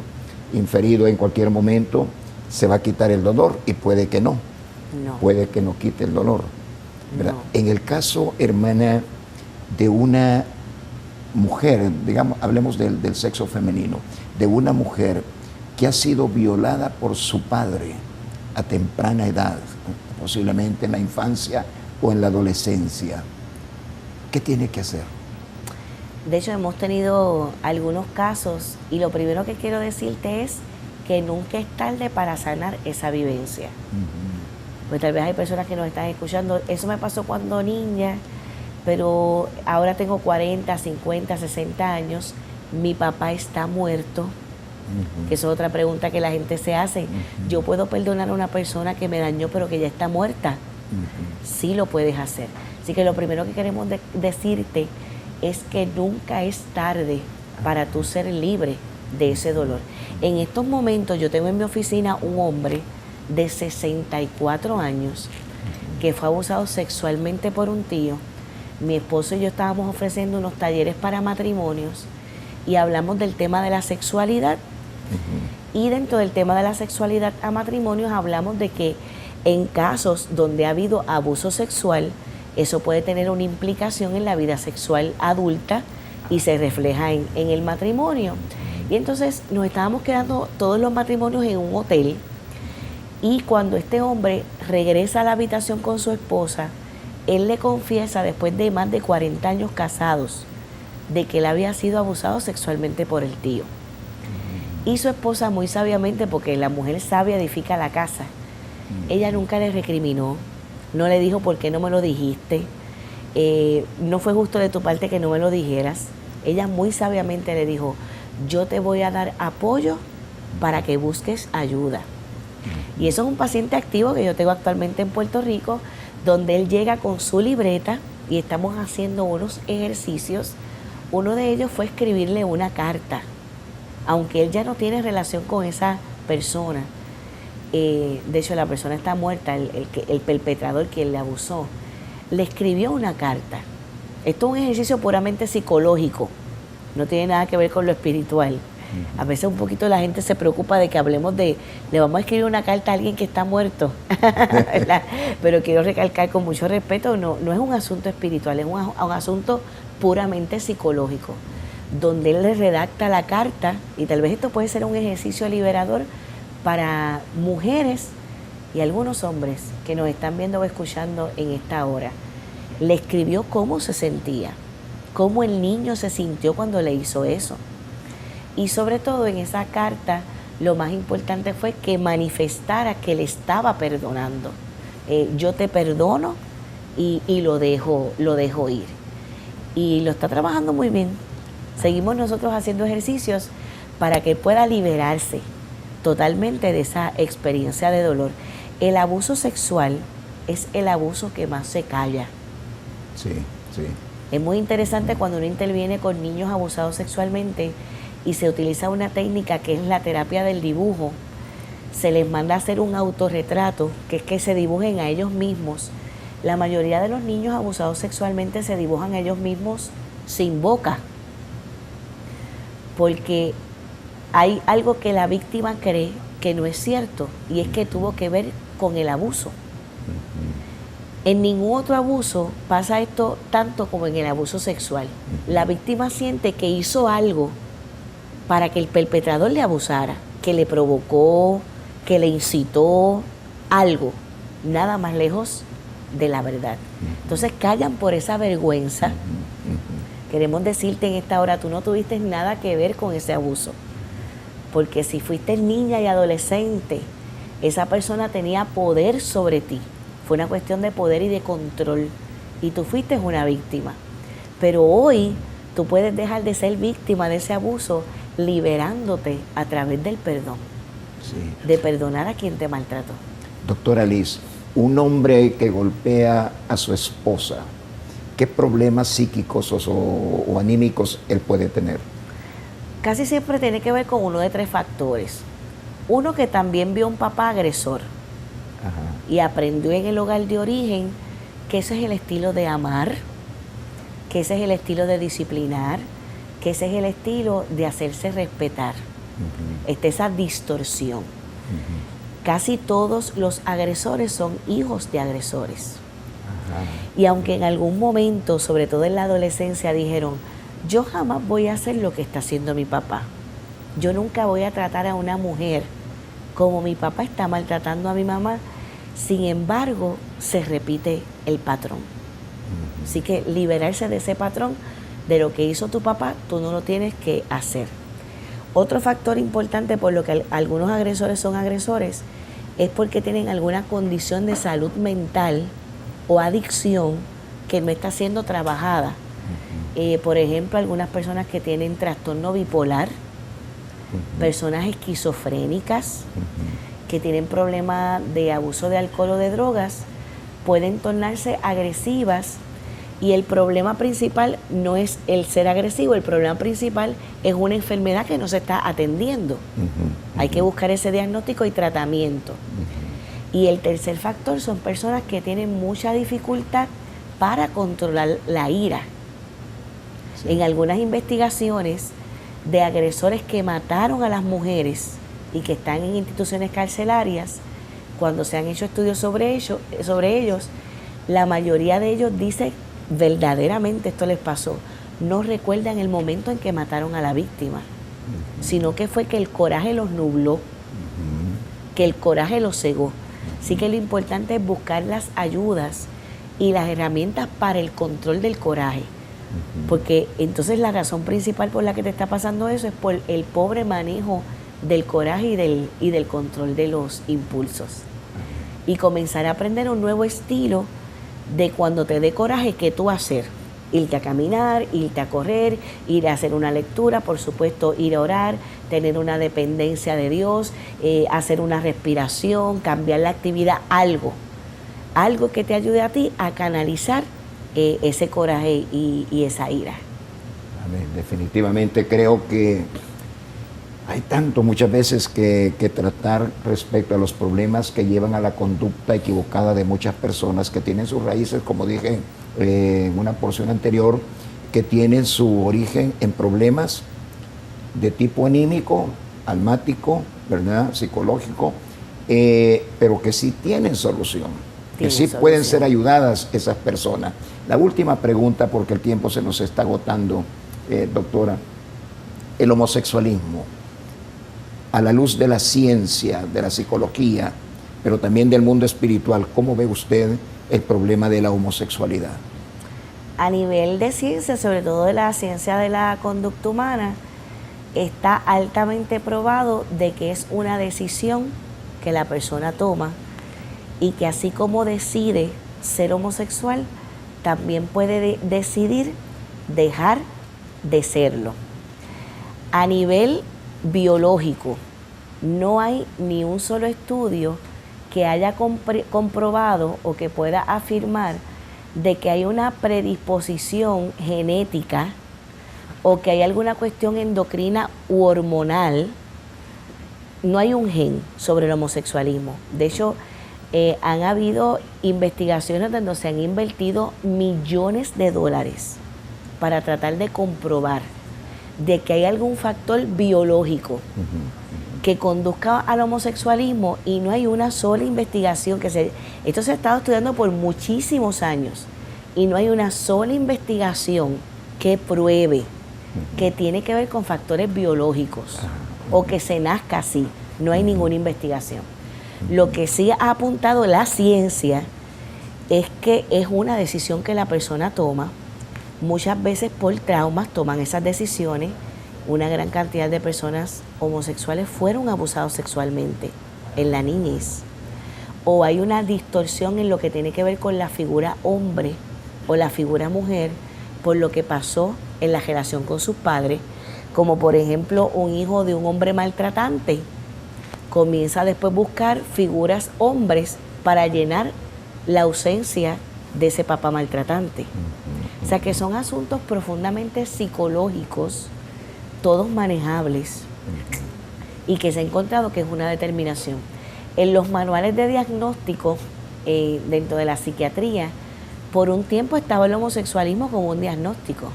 [SPEAKER 1] inferido en cualquier momento, se va a quitar el dolor, y puede que no. Puede que no quite el dolor, ¿verdad? No. En el caso, hermana, de una mujer, digamos, hablemos del sexo femenino, de una mujer que ha sido violada por su padre a temprana edad, posiblemente en la infancia o en la adolescencia, ¿qué tiene que hacer?
[SPEAKER 2] De hecho, hemos tenido algunos casos, y lo primero que quiero decirte es que nunca es tarde para sanar esa vivencia. Pues tal vez hay personas que nos están escuchando, eso me pasó cuando niña, pero ahora tengo 40, 50, 60 años, mi papá está muerto, que eso es otra pregunta que la gente se hace. ¿Yo puedo perdonar a una persona que me dañó pero que ya está muerta? Sí lo puedes hacer. Así que lo primero que queremos decirte es que nunca es tarde para tú ser libre de ese dolor. En estos momentos yo tengo en mi oficina un hombre de 64 años que fue abusado sexualmente por un tío. Mi esposo y yo estábamos ofreciendo unos talleres para matrimonios y hablamos del tema de la sexualidad. Y dentro del tema de la sexualidad a matrimonios hablamos de que en casos donde ha habido abuso sexual, eso puede tener una implicación en la vida sexual adulta y se refleja en el matrimonio. Y entonces nos estábamos quedando todos los matrimonios en un hotel, y cuando este hombre regresa a la habitación con su esposa, él le confiesa, después de más de 40 años casados, de que él había sido abusado sexualmente por el tío. Y su esposa, muy sabiamente, porque la mujer sabia edifica la casa, ella nunca le recriminó, no le dijo por qué no me lo dijiste, no fue justo de tu parte que no me lo dijeras. Ella muy sabiamente le dijo, yo te voy a dar apoyo para que busques ayuda. Y eso es un paciente activo que yo tengo actualmente en Puerto Rico, donde él llega con su libreta y estamos haciendo unos ejercicios. Uno de ellos fue escribirle una carta, aunque él ya no tiene relación con esa persona. De hecho, la persona está muerta, el perpetrador, quien le abusó, le escribió una carta. Esto es un ejercicio puramente psicológico, no tiene nada que ver con lo espiritual. A veces un poquito la gente se preocupa de que hablemos le vamos a escribir una carta a alguien que está muerto. Pero quiero recalcar con mucho respeto, no es un asunto espiritual, es un asunto puramente psicológico, donde él le redacta la carta, y tal vez esto puede ser un ejercicio liberador para mujeres y algunos hombres que nos están viendo o escuchando en esta hora. Le escribió cómo se sentía, cómo el niño se sintió cuando le hizo eso. Y sobre todo en esa carta, lo más importante fue que manifestara que le estaba perdonando. Yo te perdono y lo dejo ir. Y lo está trabajando muy bien. Seguimos nosotros haciendo ejercicios para que pueda liberarse totalmente de esa experiencia de dolor. El abuso sexual es el abuso que más se calla.
[SPEAKER 1] Sí, sí.
[SPEAKER 2] Es muy interesante cuando uno interviene con niños abusados sexualmente y se utiliza una técnica que es la terapia del dibujo. Se les manda a hacer un autorretrato, que es que se dibujen a ellos mismos. La mayoría de los niños abusados sexualmente se dibujan a ellos mismos sin boca, porque hay algo que la víctima cree que no es cierto, y es que tuvo que ver con el abuso. En ningún otro abuso pasa esto tanto como en el abuso sexual. La víctima siente que hizo algo para que el perpetrador le abusara, que le provocó, que le incitó, algo, nada más lejos de la verdad. Entonces callan por esa vergüenza. Queremos decirte en esta hora, tú no tuviste nada que ver con ese abuso, porque si fuiste niña y adolescente, esa persona tenía poder sobre ti. Fue una cuestión de poder y de control, y tú fuiste una víctima. Pero hoy tú puedes dejar de ser víctima de ese abuso liberándote a través del perdón, sí, de perdonar a quien te maltrató.
[SPEAKER 1] Doctora Liz, un hombre que golpea a su esposa, ¿qué problemas psíquicos o anímicos él puede tener?
[SPEAKER 2] Casi siempre tiene que ver con uno de 3 factores. Uno, que también vio un papá agresor. Ajá. Y aprendió en el hogar de origen que ese es el estilo de amar, que ese es el estilo de disciplinar, que ese es el estilo de hacerse respetar. Está esa distorsión. Casi todos los agresores son hijos de agresores. Ajá. Y aunque en algún momento, sobre todo en la adolescencia, dijeron, yo jamás voy a hacer lo que está haciendo mi papá. Yo nunca voy a tratar a una mujer como mi papá está maltratando a mi mamá. Sin embargo, se repite el patrón. Así que liberarse de ese patrón, de lo que hizo tu papá, tú no lo tienes que hacer. Otro factor importante por lo que algunos agresores son agresores es porque tienen alguna condición de salud mental o adicción que no está siendo trabajada. Por ejemplo, algunas personas que tienen trastorno bipolar, personas esquizofrénicas, que tienen problemas de abuso de alcohol o de drogas, pueden tornarse agresivas, y el problema principal no es el ser agresivo, el problema principal es una enfermedad que no se está atendiendo. Hay que buscar ese diagnóstico y tratamiento. Y el tercer factor son personas que tienen mucha dificultad para controlar la ira. Sí. En algunas investigaciones de agresores que mataron a las mujeres y que están en instituciones carcelarias, cuando se han hecho estudios sobre ellos, la mayoría de ellos dicen verdaderamente esto les pasó. No recuerdan el momento en que mataron a la víctima, sino que fue que el coraje los nubló, que el coraje los cegó. Así que lo importante es buscar las ayudas y las herramientas para el control del coraje. Porque entonces la razón principal por la que te está pasando eso es por el pobre manejo del coraje y del control de los impulsos. Y comenzar a aprender un nuevo estilo de cuando te dé coraje, qué tú hacer. irte a caminar, irte a correr, ir a hacer una lectura, por supuesto ir a orar, tener una dependencia de Dios, hacer una respiración, cambiar la actividad, algo que te ayude a ti a canalizar ese coraje y esa ira.
[SPEAKER 1] Amén. Definitivamente creo que hay tanto muchas veces que tratar respecto a los problemas que llevan a la conducta equivocada de muchas personas que tienen sus raíces, como dije en una porción anterior, que tienen su origen en problemas de tipo anímico, almático, ¿verdad?, psicológico, pero que sí tienen solución, que sí pueden ser ayudadas esas personas. La última pregunta, porque el tiempo se nos está agotando, doctora, el homosexualismo, a la luz de la ciencia, de la psicología, pero también del mundo espiritual, ¿cómo ve usted el problema de la homosexualidad?
[SPEAKER 2] A nivel de ciencia, sobre todo de la ciencia de la conducta humana, está altamente probado de que es una decisión que la persona toma y que así como decide ser homosexual, también puede decidir dejar de serlo. A nivel biológico, no hay ni un solo estudio que haya comprobado o que pueda afirmar de que hay una predisposición genética o que hay alguna cuestión endocrina u hormonal. No hay un gen sobre el homosexualismo. De hecho, han habido investigaciones donde se han invertido millones de dólares para tratar de comprobar de que hay algún factor biológico que conduzca al homosexualismo, y no hay una sola investigación esto se ha estado estudiando por muchísimos años y no hay una sola investigación que pruebe que tiene que ver con factores biológicos o que se nazca así. No hay ninguna investigación. Lo que sí ha apuntado la ciencia es que es una decisión que la persona toma. Muchas veces por traumas toman esas decisiones. Una gran cantidad de personas homosexuales fueron abusados sexualmente en la niñez. O hay una distorsión en lo que tiene que ver con la figura hombre o la figura mujer por lo que pasó en la relación con sus padres, como por ejemplo un hijo de un hombre maltratante comienza después a buscar figuras hombres para llenar la ausencia de ese papá maltratante. O sea que son asuntos profundamente psicológicos, todos manejables, y que se ha encontrado que es una determinación. En los manuales de diagnóstico dentro de la psiquiatría, por un tiempo estaba el homosexualismo como un diagnóstico.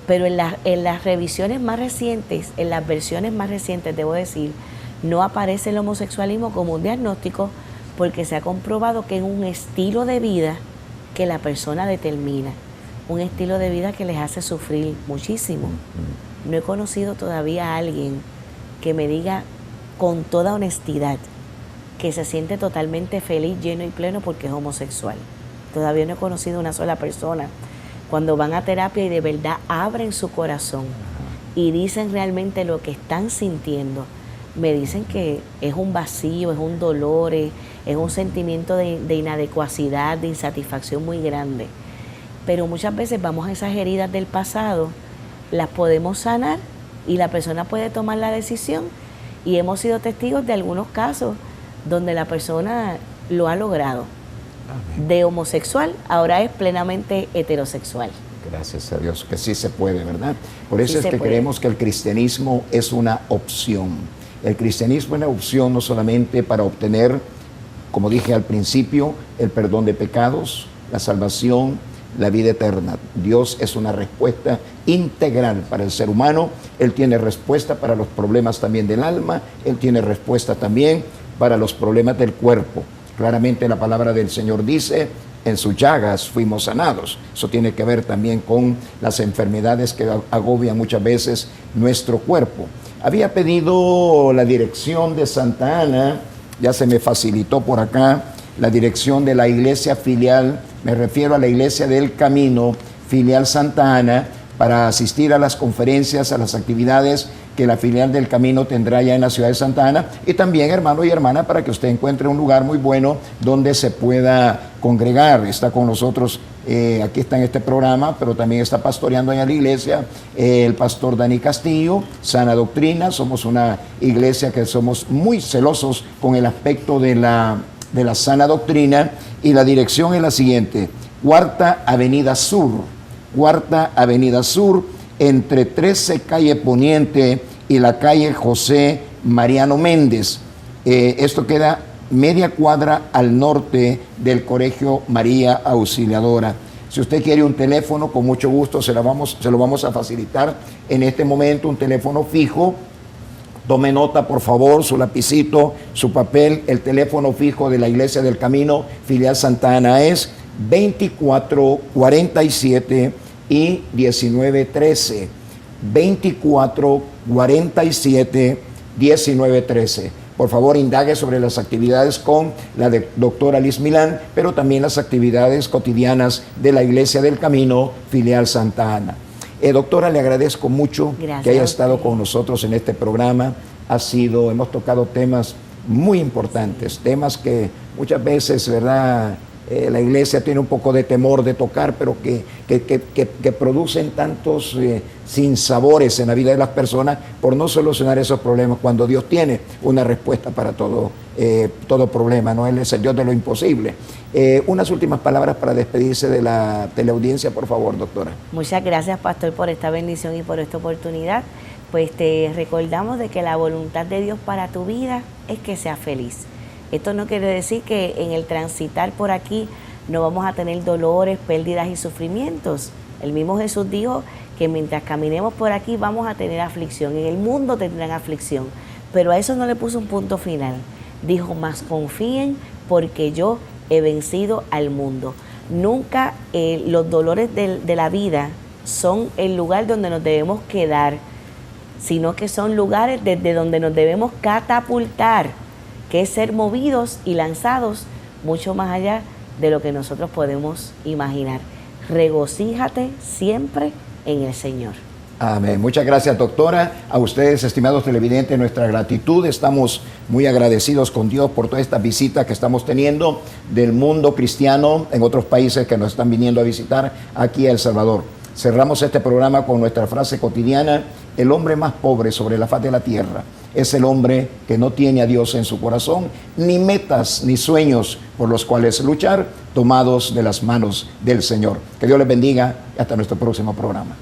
[SPEAKER 2] Pero en las revisiones más recientes, en las versiones más recientes, debo decir, no aparece el homosexualismo como un diagnóstico, porque se ha comprobado que es un estilo de vida que la persona determina, un estilo de vida que les hace sufrir muchísimo. No he conocido todavía a alguien que me diga con toda honestidad que se siente totalmente feliz, lleno y pleno porque es homosexual. Todavía no he conocido una sola persona. Cuando van a terapia y de verdad abren su corazón y dicen realmente lo que están sintiendo, me dicen que es un vacío, es un dolor, es un sentimiento de inadecuacidad, de insatisfacción muy grande. Pero muchas veces vamos a esas heridas del pasado, las podemos sanar y la persona puede tomar la decisión, y hemos sido testigos de algunos casos donde la persona lo ha logrado. Amén. De homosexual ahora es plenamente heterosexual.
[SPEAKER 1] Gracias a Dios que sí se puede, ¿verdad? Por eso sí es que creemos que el cristianismo es una opción. El cristianismo es una opción no solamente para obtener, como dije al principio, el perdón de pecados, la salvación, la vida eterna. Dios es una respuesta integral para el ser humano. Él tiene respuesta para los problemas también del alma. Él tiene respuesta también para los problemas del cuerpo. Claramente la palabra del Señor dice, en sus llagas fuimos sanados. Eso tiene que ver también con las enfermedades que agobian muchas veces nuestro cuerpo. Había pedido la dirección de Santa Ana, ya se me facilitó por acá, la dirección de la iglesia filial, me refiero a la iglesia del Camino, filial Santa Ana, para asistir a las conferencias, a las actividades que la filial del Camino tendrá ya en la ciudad de Santa Ana, y también, hermano y hermana, para que usted encuentre un lugar muy bueno donde se pueda congregar. Está con nosotros aquí está en este programa, pero también está pastoreando en la iglesia el pastor Dani Castillo, Sana Doctrina. Somos una iglesia que somos muy celosos con el aspecto de la sana doctrina, y la dirección es la siguiente: Cuarta Avenida Sur, entre 13 Calle Poniente y la calle José Mariano Méndez. Esto queda media cuadra al norte del Colegio María Auxiliadora. Si usted quiere un teléfono, con mucho gusto se lo vamos a facilitar en este momento, un teléfono fijo. Tome nota, por favor, su lapicito, su papel. El teléfono fijo de la Iglesia del Camino, filial Santa Ana, es 2447 y 1913. 2447 1913. Por favor, indague sobre las actividades con la doctora Liz Milán, pero también las actividades cotidianas de la Iglesia del Camino, filial Santa Ana. Doctora, le agradezco mucho que haya estado con nosotros en este programa. Hemos tocado temas muy importantes, temas que muchas veces, ¿verdad?, la iglesia tiene un poco de temor de tocar, pero que producen tantos sinsabores en la vida de las personas por no solucionar esos problemas, cuando Dios tiene una respuesta para todo problema, ¿no? Él es el Dios de lo imposible. Unas últimas palabras para despedirse de la teleaudiencia, por favor, doctora.
[SPEAKER 2] Muchas gracias, pastor, por esta bendición y por esta oportunidad. Pues te recordamos de que la voluntad de Dios para tu vida es que seas feliz. Esto no quiere decir que en el transitar por aquí no vamos a tener dolores, pérdidas y sufrimientos. El mismo Jesús dijo que mientras caminemos por aquí vamos a tener aflicción. En el mundo tendrán aflicción, pero a eso no le puso un punto final. Dijo: más confíen porque yo he vencido al mundo. Nunca los dolores de la vida son el lugar donde nos debemos quedar, sino que son lugares desde donde nos debemos catapultar, que es ser movidos y lanzados mucho más allá de lo que nosotros podemos imaginar. Regocíjate siempre en el Señor.
[SPEAKER 1] Amén. Muchas gracias, doctora. A ustedes, estimados televidentes, nuestra gratitud. Estamos muy agradecidos con Dios por toda esta visita que estamos teniendo del mundo cristiano en otros países que nos están viniendo a visitar aquí a El Salvador. Cerramos este programa con nuestra frase cotidiana: el hombre más pobre sobre la faz de la tierra es el hombre que no tiene a Dios en su corazón, ni metas ni sueños por los cuales luchar, tomados de las manos del Señor. Que Dios les bendiga y hasta nuestro próximo programa.